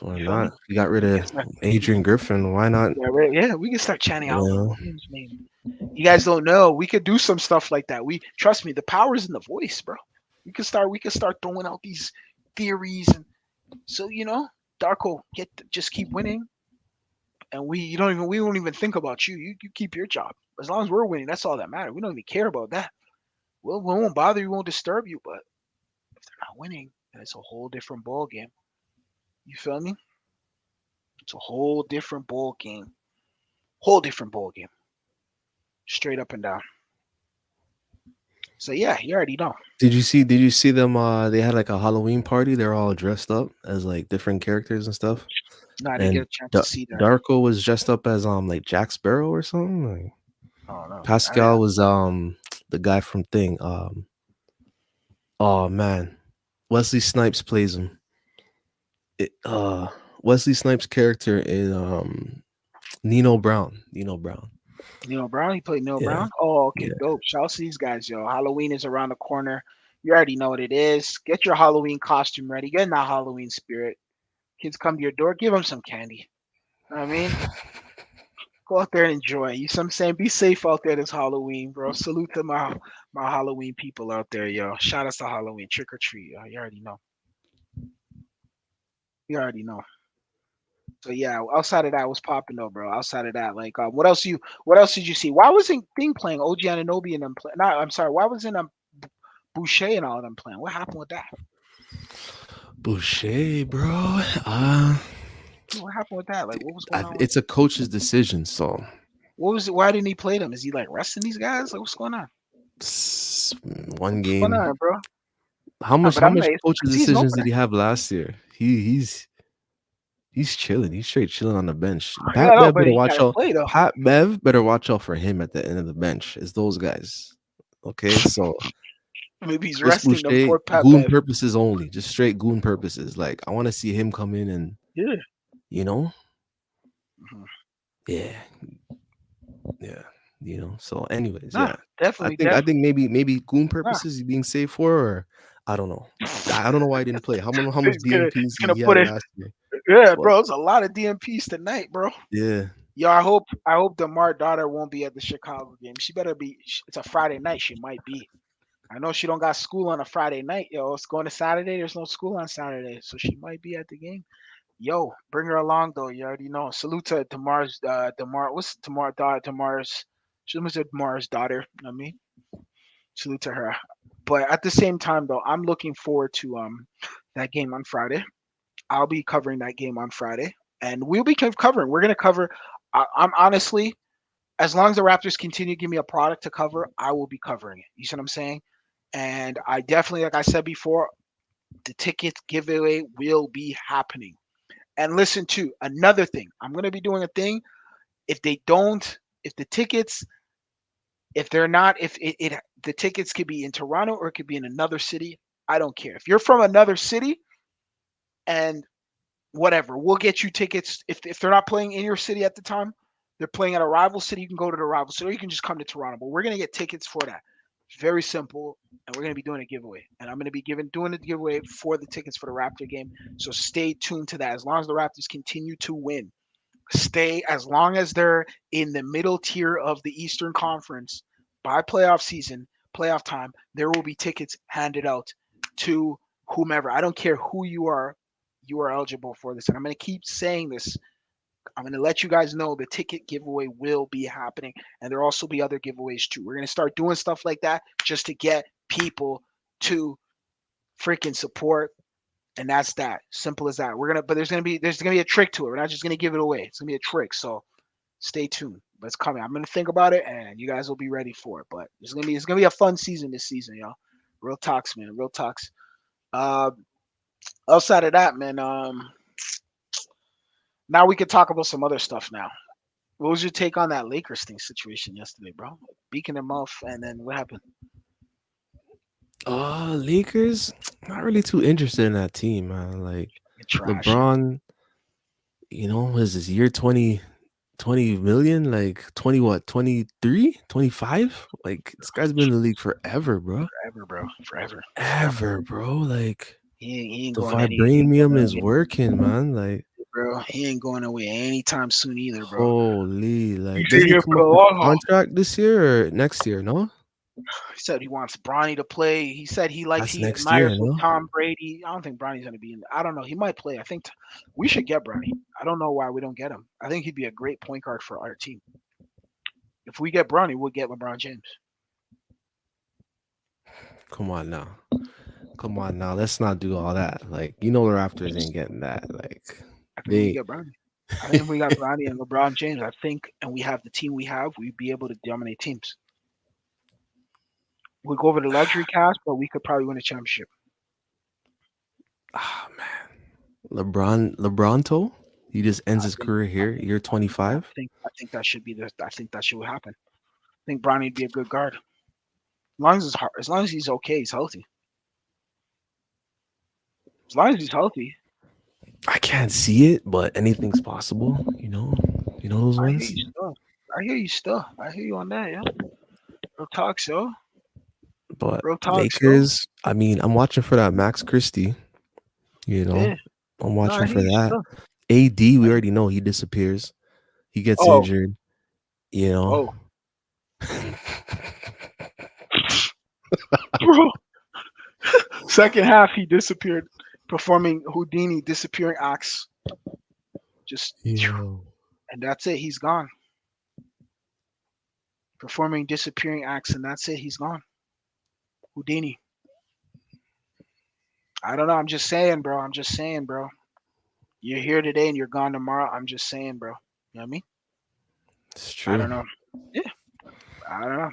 Why
You feel me?
not? You got rid
We
of
can start,
Adrian Griffin. Why not?
yeah, right, yeah, we can start chanting
You know,
Halloween's name. You guys don't know. We could do some stuff like that. We trust me. The power is in the voice, bro. We can start throwing out these theories, and so Darko, just keep winning, and we don't even think about you. You keep your job. As long as we're winning, that's all that matters. We don't even care about that. We won't bother you. We won't disturb you. But if they're not winning, then it's a whole different ball game. You feel me? It's a whole different ball game. Whole different ball game. Straight up and down. So yeah, you already know.
did you see them? They had like a Halloween party. They're all dressed up as like different characters and stuff.
No, I didn't get
And
a chance to see that.
Darko was dressed up as like Jack Sparrow or something. Like,
Oh no.
Pascal was the guy from Thing. Oh man, Wesley Snipes plays him. It, Wesley Snipes' character is Nino Brown. Nino Brown.
Neil Brown, he played Neil
Yeah,
Brown. Oh, okay,
yeah.
dope. Shout out to these guys, yo. Halloween is around the corner. You already know what it is. Get your Halloween costume ready. Get in that Halloween spirit. Kids come to your door, give them some candy. Know what I mean, go out there and enjoy. You see what I'm saying? Be safe out there this Halloween, bro. Salute to my Halloween people out there, yo. Shout us to Halloween. Trick or treat, yo. You already know. You already know. So yeah, outside of that, was popping though, bro. Outside of that, like, what else did you see? Why wasn't Thing playing? OG Ananobi and them play? No, I'm sorry. Why wasn't Boucher and all of them playing? What happened with that?
Boucher, bro.
What happened with that? Like, what was going on with?
It's a coach's decision. So
What was it? Why didn't he play them? Is he like resting these guys? Like, what's going on?
one
What's going
game.
on, bro?
How
Nah,
much?
but
How
I'm
much
like,
coach's
season
decisions did
opener.
he have last year? He's chilling. He's straight chilling on the bench.
Yeah,
Pat
no,
Bev
but
better
he
watch
gotta
out.
play though.
Pat Bev better watch out for him at the end of the bench. It's those guys. Okay, so
Maybe he's
Chris
resting them
Boucher,
for Pat
goon
Bev.
purposes only, just straight goon purposes. Like I want to see him come in and
Yeah.
you know,
Mhm.
yeah, yeah, So, anyways,
Nah,
yeah, I
definitely,
think I
definitely.
think maybe goon
Nah.
purposes he's being saved for, or I don't know. I don't know why he didn't play. How much
He's
DMPs
gonna
he
put
had
it.
last year,
Yeah,
but
bro. It's a lot of DMPs tonight, bro.
yeah.
Yo, I hope Demar daughter won't be at the Chicago game. She better be. It's a Friday night. She might be. I know she don't got school on a Friday night. Yo, it's going to Saturday. There's no school on Saturday, so she might be at the game. Yo, bring her along though. You already know. Salute to Demar. What's Demar daughter? Demar's. She was Demar's daughter. You know what I mean? Salute to her. But at the same time though, I'm looking forward to that game on Friday. I'll be covering that game on Friday, and we'll be covering. We're gonna cover. I'm honestly, as long as the Raptors continue to give me a product to cover, I will be covering it. You see what I'm saying? And I definitely, like I said before, the tickets giveaway will be happening. And listen to another thing. I'm gonna be doing a thing. If they don't, if the tickets, if they're not, if the tickets could be in Toronto or it could be in another city. I don't care. If you're from another city and whatever. We'll get you tickets if they're not playing in your city at the time. They're playing at a rival city. You can go to the rival city, or you can just come to Toronto. But we're gonna get tickets for that. Very simple, and we're gonna be doing a giveaway. And I'm gonna be doing a giveaway for the tickets for the Raptor game. So stay tuned to that. As long as the Raptors continue to win, stay as long as they're in the middle tier of the Eastern Conference by playoff season, playoff time, there will be tickets handed out to whomever. I don't care who you are. You are eligible for this. And I'm going to keep saying this. I'm going to let you guys know the ticket giveaway will be happening. And there'll also be other giveaways too. We're going to start doing stuff like that just to get people to freaking support, and that's that. Simple as that. But there's gonna be a trick to it. We're not just gonna give it away. It's gonna be a trick. So stay tuned. But it's coming. I'm gonna think about it, and you guys will be ready for it. But it's gonna be a fun season this season, y'all. Real talks, man. Real talks. Uh, outside of that, man. Now we could talk about some other stuff. Now, what was your take on that Lakers thing situation yesterday, bro? Beaking them off, and then what happened?
Lakers, not really too interested in that team, man. Like
You're trash.
LeBron, was his year 20 million, like 20 what, 23, 25? Like this guy's been in the league forever, bro.
Forever, bro. Forever. Forever.
Ever, bro. Like
He ain't
The
going any. He ain't
vibranium
going
is
away,
working, man. Like,
bro. He ain't going away anytime soon either, bro.
holy, like,
He's
doesn't he
here
come
for
up
the
for
long haul.
contract this year or next year? No,
He said he wants Bronny to play. He said
that's
he
next year.
admires what
No,
Tom Brady. I don't think Bronny's gonna be in. I don't know. He might play. I think we should get Bronny. I don't know why we don't get him. I think he'd be a great point guard for our team. If we get Bronny, we'll get LeBron James.
come on now. Come on now, let's not do all that. Like, you know, the Raptors ain't getting that. Like,
I think we
they,
get Bronny. I think if we got Bronny and LeBron James, I think, and we have the team we have, we'd be able to dominate teams. We go over the luxury cast, but we could probably win a championship.
ah man, LeBronto, he just ends
I
his
think,
career
I
here,
think,
year
I think, I
25.
think, I think that should be the. I think that should happen. I think Bronny'd be a good guard. As long as he's okay, he's healthy. As long as he's healthy,
I can't see it, but anything's possible. You know those
I hear
ones.
you still. I hear you still. I hear you on that, yeah. Real talk, so.
But
Real talk, so.
Lakers, I mean, I'm watching for that Max Christie. You know,
Yeah.
I'm
No,
watching
I hear
for
you
that.
still.
AD, we
I,
already know he disappears. He gets
oh,
injured. You know,
oh, bro. Second half, he disappeared, performing Houdini disappearing acts. Just,
yeah.
and that's it. He's gone. Performing disappearing acts, and that's it. He's gone. Houdini. I don't know. I'm just saying, bro. I'm just saying, bro. You're here today and you're gone tomorrow. I'm just saying, bro. You know what I mean?
It's
I
true.
don't know. Yeah, I don't know.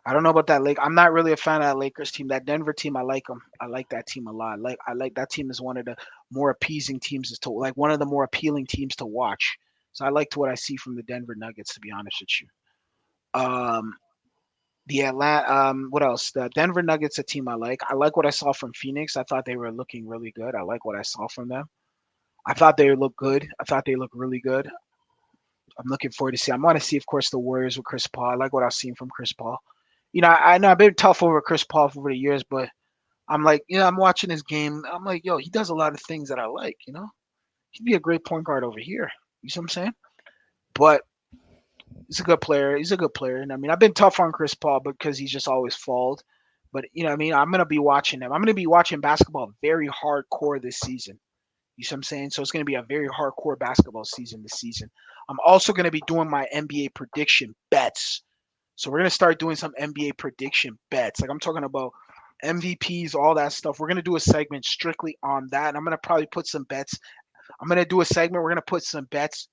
I don't know about that Lake. I'm not really a fan of that Lakers team. That Denver team, I like them. I like that team a lot. I like that team is one of the more appeasing teams to like one of the more appealing teams to watch. So I liked what I see from the Denver Nuggets, to be honest with you. Um, the Atlanta, what else? The Denver Nuggets, a team I like. I like what I saw from Phoenix. I thought they were looking really good. I like what I saw from them. I thought they looked good. I thought they looked really good. I'm looking forward to see. I want to see, of course, the Warriors with Chris Paul. I like what I've seen from Chris Paul. I know I've been tough over Chris Paul over the years, but I'm like, I'm watching his game. I'm like, yo, he does a lot of things that I like. He'd be a great point guard over here. You see what I'm saying? But he's a good player. He's a good player. And I mean, I've been tough on Chris Paul because he's just always failed. But what I mean, I'm gonna be watching him. I'm gonna be watching basketball very hardcore this season. You see what I'm saying? So it's going to be a very hardcore basketball season this season. I'm also going to be doing my NBA prediction bets. So we're going to start doing some NBA prediction bets. Like I'm talking about MVPs, all that stuff. We're going to do a segment strictly on that. And I'm going to probably put some bets. I'm going to do a segment. We're going to put some bets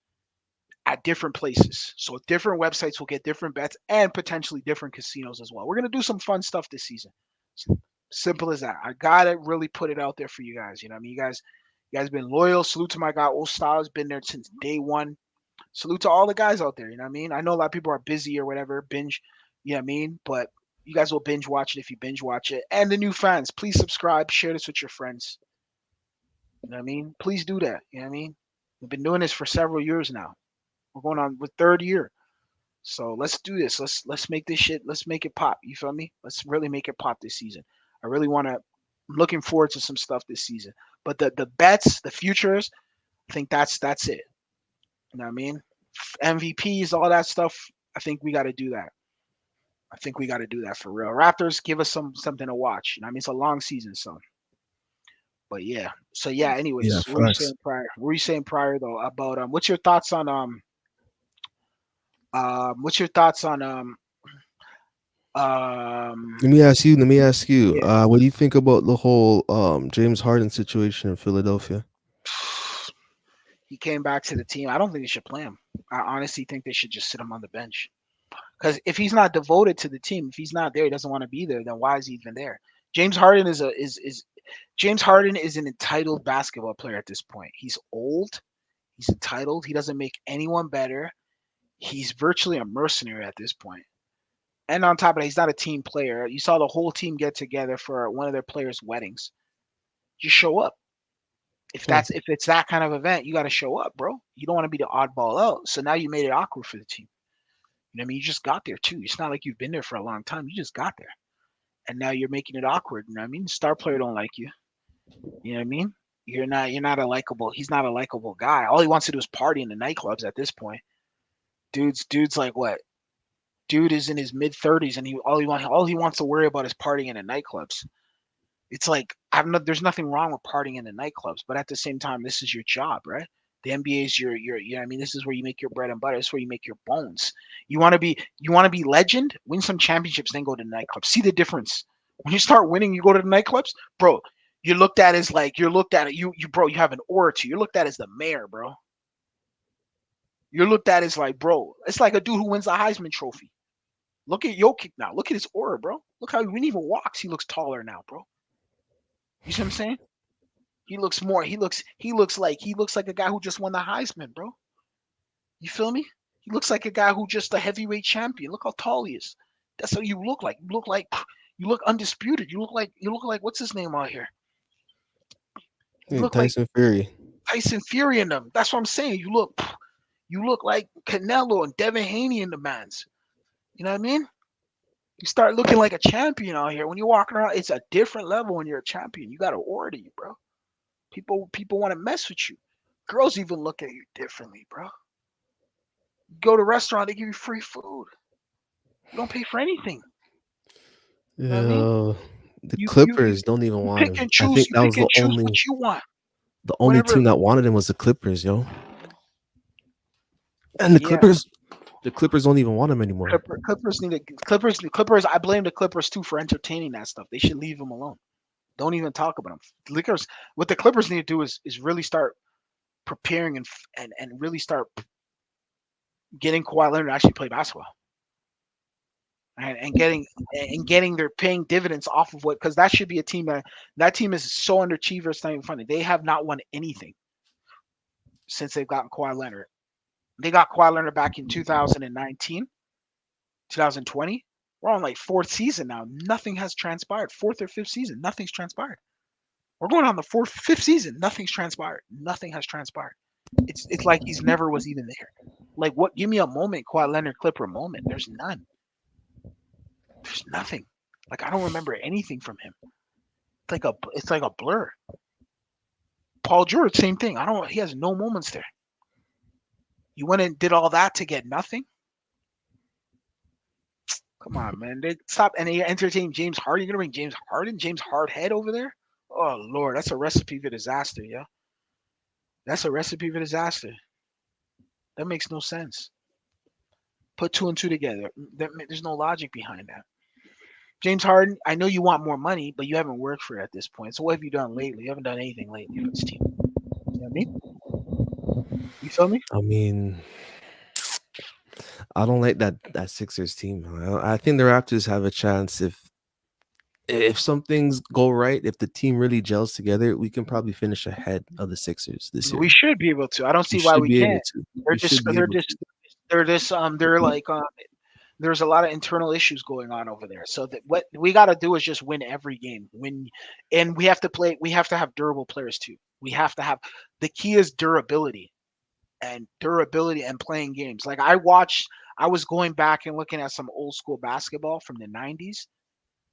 at different places. So different websites will get different bets and potentially different casinos as well. We're going to do some fun stuff this season. Simple as that. I got to really put it out there for you guys. You know what I mean? You guys been loyal. Salute to my guy, Old Styles. Been there since day one. Salute to all the guys out there. You know what I mean? I know a lot of people are busy or whatever, binge, you know what I mean? But you guys will binge watch it if you binge watch it. And the new fans, please subscribe, share this with your friends. You know what I mean? Please do that. You know what I mean? We've been doing this for several years now. We're going on with third year. So let's do this. Let's make this shit. Let's make it pop. You feel me? Let's really make it pop this season. I really want to. I'm looking forward to some stuff this season. But the bets, the futures, I think that's it. You know what I mean? MVPs, all that stuff. I think we got to do that. I think we got to do that for real. Raptors, give us something to watch. You know what I mean? It's a long season, so. But yeah. So yeah.
Yeah,
Anyways, what were you
facts.
saying prior? What were you saying prior though about What's your thoughts on What's your thoughts on um?
Let me ask you. Let me ask you.
Yeah.
What do you think about the whole James Harden situation in Philadelphia?
He came back to the team. I don't think they should play him. I honestly think they should just sit him on the bench. Because if he's not devoted to the team, if he's not there, he doesn't want to be there. Then why is he even there? James Harden is James Harden is an entitled basketball player at this point. He's old. He's entitled. He doesn't make anyone better. He's virtually a mercenary at this point. And on top of that, he's not a team player. You saw the whole team get together for one of their players' weddings. Just show up.
Hmm.
If it's that kind of event, you got to show up, bro. You don't want to be the oddball out. So now you made it awkward for the team. You know what I mean? You just got there too. It's not like you've been there for a long time. You just got there, and now you're making it awkward. You know what I mean? Star player don't like you. You know what I mean? You're not a likable. He's not a likable guy. All he wants to do is party in the nightclubs at this point. Dude's like what? Dude is in his mid 30s and all he wants to worry about is partying in the nightclubs. It's like I'm not. There's nothing wrong with partying in the nightclubs, but at the same time, this is your job, right? The NBA is your you know what I mean, this is where you make your bread and butter. This is where you make your bones. You want to be legend, win some championships, then go to the nightclubs. See the difference. When you start winning, you go to the nightclubs, bro. You're looked at it. You bro. You have an aura to you. You're looked at as the mayor, bro. You're looked at as like, bro. It's like a dude who wins the Heisman Trophy. Look at Jokic now. Look at his aura, bro. Look how when he even walks, he looks taller now, bro. You see what I'm saying? He looks more. He looks like a guy who just won the Heisman, bro. You feel me? He looks like a guy who just a heavyweight champion. Look how tall he is. That's what you look like. You look undisputed. You look like what's his name out here? You
Yeah,
look like
Tyson Fury.
Tyson Fury in them. That's what I'm saying. You look like Canelo and Devin Haney in the mans. You know what I mean? You start looking like a champion out here. When you're walking around, it's a different level when you're a champion. You got an aura to you, bro. People want to mess with you. Girls even look at you differently, bro. You go to a restaurant, they give you free food. You don't pay for anything. You know what I mean?
Yeah, the
You
Clippers don't even
you
want
pick
him.
and
I
choose.
think
You
that
pick
was
and choose what you want.
the only
Whatever.
team that wanted him was the Clippers, yo. And
Yeah.
The Clippers don't even want him anymore.
Clippers need to Clippers. I blame the Clippers too for entertaining that stuff. They should leave them alone. Don't even talk about them. Clippers. What the Clippers need to do is really start preparing and really start getting Kawhi Leonard to actually play basketball. And getting they're paying dividends off of what because that should be a team that team is so underachiever. It's not even funny. They have not won anything since they've gotten Kawhi Leonard. They got Kawhi Leonard back in 2019, 2020. We're on like fourth season now. Nothing has transpired. Fourth or fifth season, nothing's transpired. We're going on the fourth, fifth season. Nothing's transpired. Nothing has transpired. It's like he's never was even there. Like what? Give me a moment, Kawhi Leonard Clipper moment. There's none. There's nothing. Like I don't remember anything from him. It's like a blur. Paul George, same thing. I don't. He has no moments there. You went and did all that to get nothing. Come on, man. They stop and they entertain James Harden. You're gonna bring James Harden, James Hardhead over there? Oh Lord, that's a recipe for disaster, yeah. That's a recipe for disaster. That makes no sense. Put two and two together. There's no logic behind that. James Harden, I know you want more money, but you haven't worked for it at this point. So what have you done lately? You haven't done anything lately for this team. You know what I mean? You feel me?
I mean, I don't like that Sixers team. I think the Raptors have a chance if some things go right, if the team really gels together, we can probably finish ahead of the Sixers this
We
year.
should be able to. I don't
We
see why
should
we
be able
can't.
to.
They're
We
just
should be
they're
able
just
to.
they're just they're like there's a lot of internal issues going on over there. So that what we got to do is just win every game. Win, and we have to play. We have to have durable players too. We have to have the key is durability and playing games. Like I was going back and looking at some old school basketball from the '90s,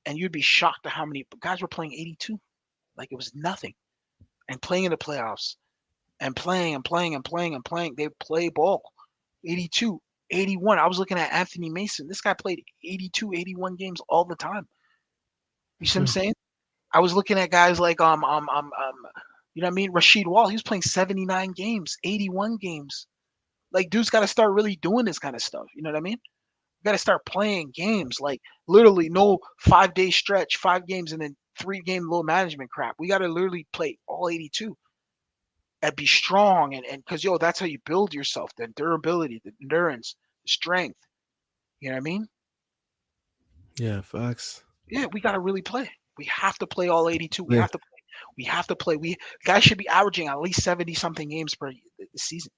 and you'd be shocked at how many guys were playing 82. Like it was nothing, and playing in the playoffs and playing and playing and playing and playing. They play ball. 82, 81. I was looking at Anthony Mason. This guy played 82, 81 games all the time. You see what I'm
Hmm.
saying? I was looking at guys like you know what I mean? Rashid Wall. He was playing 79 games, 81 games. Like dude's got to start really doing this kind of stuff. You know what I mean? You got to start playing games. Like literally no 5 day stretch, 5 games, and then 3 game low management crap. We got to literally play all 82 and be strong and because yo, that's how you build yourself. The durability, the endurance, the strength. You know what I mean?
Yeah, facts.
Yeah, we gotta really play. We have to play all 82. We
Yeah.
have to play. We have to play. We guys should be averaging at least 70 something games per season.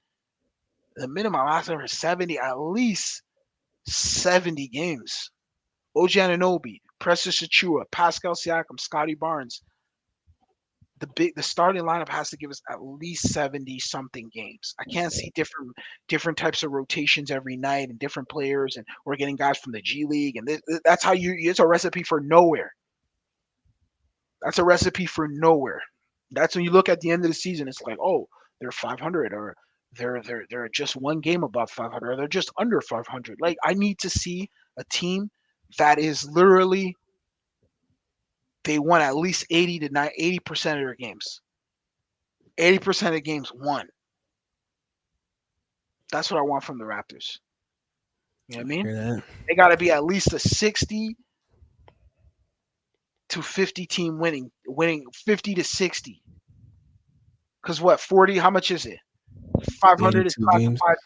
The minimum I asked for 70, at least 70 games. OG Ananobi, Precious Achua, Pascal Siakam, Scotty Barnes. The starting lineup has to give us at least 70 something games. I can't see different types of rotations every night and different players and we're getting guys from the G League and that's how you it's a recipe for nowhere. That's a recipe for nowhere. That's when you look at the end of the season. It's like, oh, they're 500, or they're just one game above 500, or they're just under 500. Like I need to see a team that is literally they won at least 80% of their games. 80% of games won. That's what I want from the Raptors. You know what I
I
mean?
hear that.
They got to be at least a 60 to 50 team winning 50 to 60. Cause what 40? How much is it? 500 is
82 games.
classified.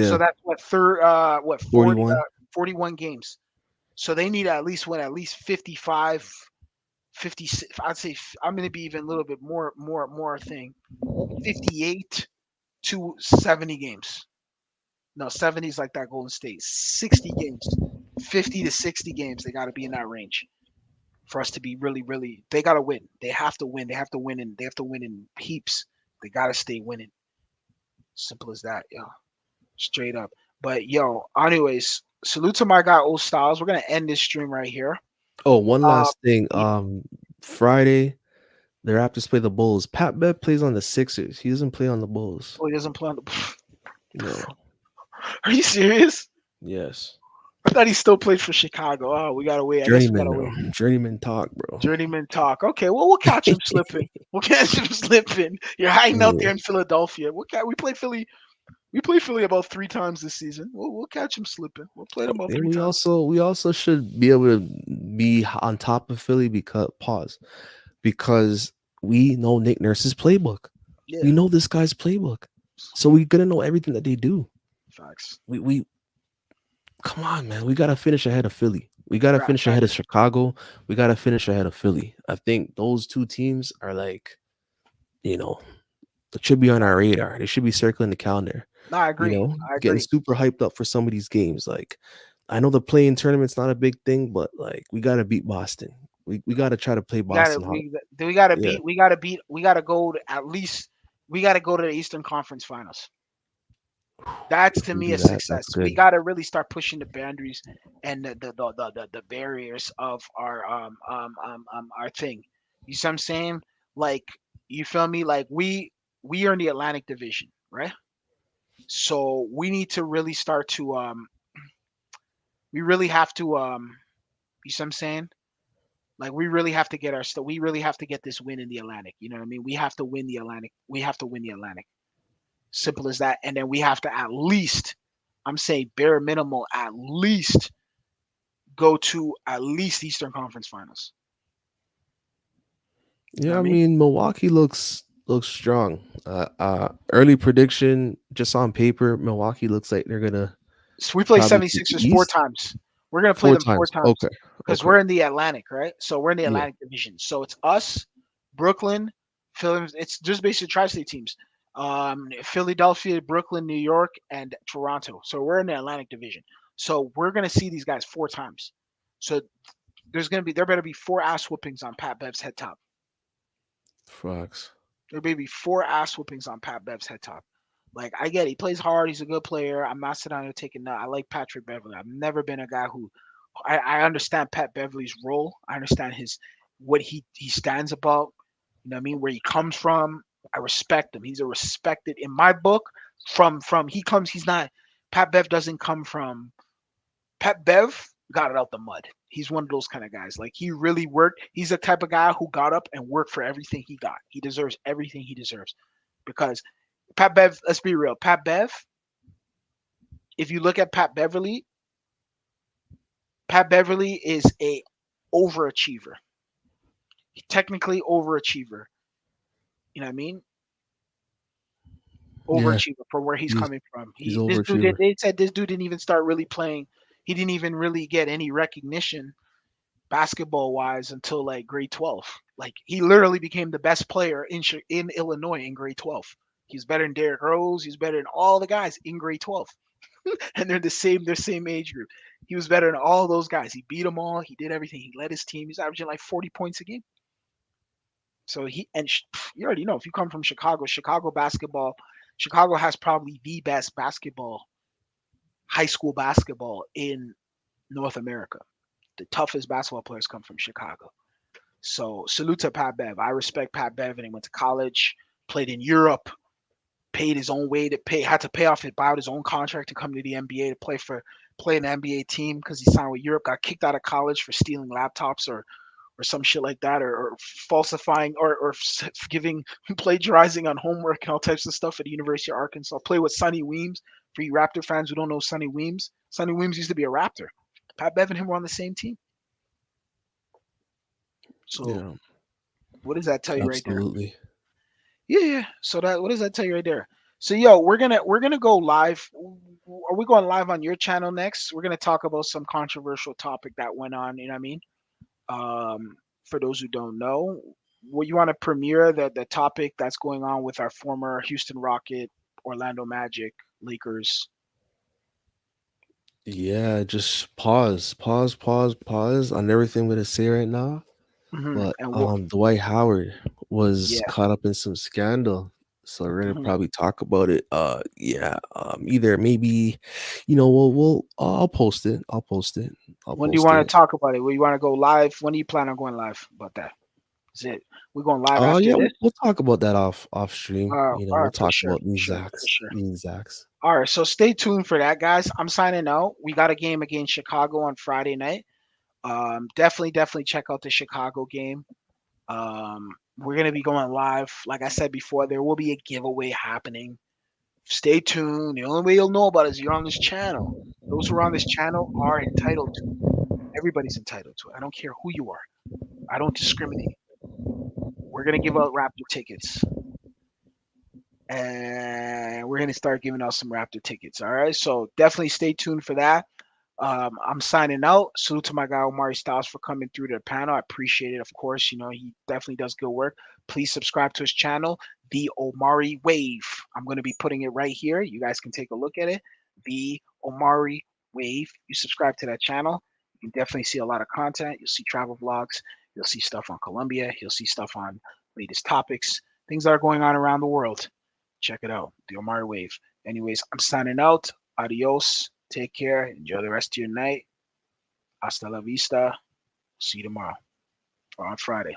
So
Yeah,
that's what 40
41.
41 games. So they need to at least win at least 55, 56. I'd say I'm going to be even a little bit more thing. 58 to 70 games. No, 70 is like that Golden State. 60 games. 50 to 60 games. They got to be in that range for us to be really, really. They got to win. They have to win. They have to win and they have to win in heaps. They got to stay winning. Simple as that, yo. Straight up. But yo, anyways, salute to my guy Old Styles. We're gonna end this stream right here.
Oh, one
Uh,
last thing.
yeah.
Friday the Raptors play the Bulls. Pat Bev plays on the Sixers. He doesn't play on the Bulls.
Oh, he doesn't play on the.
No.
Are you serious?
Yes.
I thought he still played for Chicago. Oh, we gotta wait. I guess we
Journeyman,
gotta
bro.
wait.
Journeyman talk, bro.
Journeyman talk. Okay, well we'll catch him slipping. We'll catch him slipping. You're hiding out there
Yeah.
in Philadelphia. We played Philly. We played Philly about 3 times this season. We'll catch him slipping. We'll play them about
And
three
we
times.
also we also should be able to be on top of Philly because we know Nick Nurse's playbook.
Yeah,
We know this guy's playbook. So we gonna know everything that they do.
facts.
We come on, man. We gotta finish ahead of Philly. We gotta finish ahead of
Facts.
Chicago. We gotta finish ahead of Philly. I think those two teams are like, you know, it should be on our radar. They should be circling the calendar.
No, I
You
agree.
know,
I
getting
agree.
super hyped up for some of these games. Like, I know the playing tournament's not a big thing, but like we gotta beat Boston. We gotta try to play
We gotta
Boston hard.
we gotta
Yeah,
beat we gotta beat we gotta go to at least we gotta go to the Eastern Conference Finals. That's
if
to
we
me
do
a
that, that's
success. We
good.
gotta really start pushing the boundaries and the barriers of our thing. You see what I'm saying? Like you feel me? Like we are in the Atlantic Division, right? So we need to really start to we really have to you see what I'm saying? Like we really have to get our stuff. We really have to get this win in the Atlantic. You know what I mean? We have to win the Atlantic. We have to win the Atlantic. Simple as that. And then we have to at least, I'm saying bare minimal, at least go to at least Eastern Conference Finals. You know
Yeah,
what
I
I mean?
mean Milwaukee looks strong. Early prediction, just on paper, Milwaukee looks like they're gonna
So we play
probably take the
76ers four
East
times. We're gonna play
four
them four
times.
times
Okay,
because
okay,
we're in the Atlantic, right? So we're in the
yeah,
Atlantic Division. So it's us, Brooklyn, Philly. It's just basically tri-state teams. Philadelphia, Brooklyn, New York, and Toronto. So we're in the Atlantic Division. So we're gonna see these guys four times. So there better be four ass whoopings on Pat Bev's head top.
Fox.
There may be four ass whoopings on Pat Bev's head top. Like I get it. He plays hard. He's a good player. I'm not sitting down there taking that. I like Patrick Beverly. I've never been a guy who I understand Pat Beverly's role. I understand his what he stands about. You know what I mean? Where he comes from. I respect him. He's a respected in my book. From he comes. He's not. Pat Bev doesn't come from. Pat Bev got it out the mud. He's one of those kind of guys. Like he really worked. He's the type of guy who got up and worked for everything he got. He deserves everything he deserves because Pat Bev. Let's be real. Pat Bev. If you look at Pat Beverly is a overachiever. Technically overachiever. You know what I mean?
Yeah,
Overachiever for where he's
he's
coming from.
he's
This dude
overachiever.
they said this dude didn't even start really playing. He didn't even really get any recognition basketball wise until like grade 12. Like he literally became the best player in Illinois in grade 12. He's better than Derrick Rose. He's better than all the guys in grade 12, and they're same age group. He was better than all those guys. He beat them all. He did everything. He led his team. He's averaging like 40 points a game. So you already know if you come from Chicago, Chicago has probably the best high school basketball in North America. The toughest basketball players come from Chicago. So salute to Pat Bev. I respect Pat Bev, and he went to college, played in Europe, paid his own way to pay, had to pay off his buy out his own contract to come to the NBA to play an NBA team because he signed with Europe. Got kicked out of college for stealing laptops or some shit like that, or falsifying or giving plagiarizing on homework and all types of stuff at the University of Arkansas. Play with Sonny Weems. For you Raptor fans who don't know Sonny Weems used to be a Raptor. Pat Bev and him were on the same team. So
Yeah,
what does that tell you right there?
absolutely.
Yeah, yeah. So that what does that tell you right there? So yo, we're gonna go live. Are we going live on your channel next? We're gonna talk about some controversial topic that went on. You know what I mean? For those who don't know, what you want to premiere the topic that's going on with our former Houston Rocket, Orlando Magic, Lakers.
Yeah, just pause on everything we're gonna say right now. But
And what?
Dwight Howard was
Yeah.
caught up in some scandal. So we're gonna
hmm
probably talk about it. Yeah. Either maybe, we'll I'll post it. I'll post it. I'll
When do you
post
want
it.
to talk about it? When you want to go live? When do you plan on going live about that? Is it we going live
Oh
after
yeah,
this?
we'll talk about that off stream.
All
We'll
right, for
talk
sure,
about
for
the
sure, for
exacts.
sure.
The exacts.
All right, so stay tuned for that, guys. I'm signing out. We got a game against Chicago on Friday night. Definitely check out the Chicago game. We're gonna be going live. Like I said before, there will be a giveaway happening. Stay tuned. The only way you'll know about it is you're on this channel. Those who are on this channel are entitled to it. Everybody's entitled to it. I don't care who you are. I don't discriminate. We're gonna give out Raptor tickets, and we're gonna start giving out some Raptor tickets. All right, so definitely stay tuned for that. I'm signing out. Salute to my guy Omari Styles for coming through the panel. I appreciate it. Of course, he definitely does good work. Please subscribe to his channel, The Omari Wave. I'm going to be putting it right here. You guys can take a look at it. The Omari Wave. You subscribe to that channel. You can definitely see a lot of content. You'll see travel vlogs. You'll see stuff on Colombia. You'll see stuff on latest topics, things that are going on around the world. Check it out. The Omari Wave. Anyways, I'm signing out. Adios. Take care. Enjoy the rest of your night. Hasta la vista. See you tomorrow or on Friday.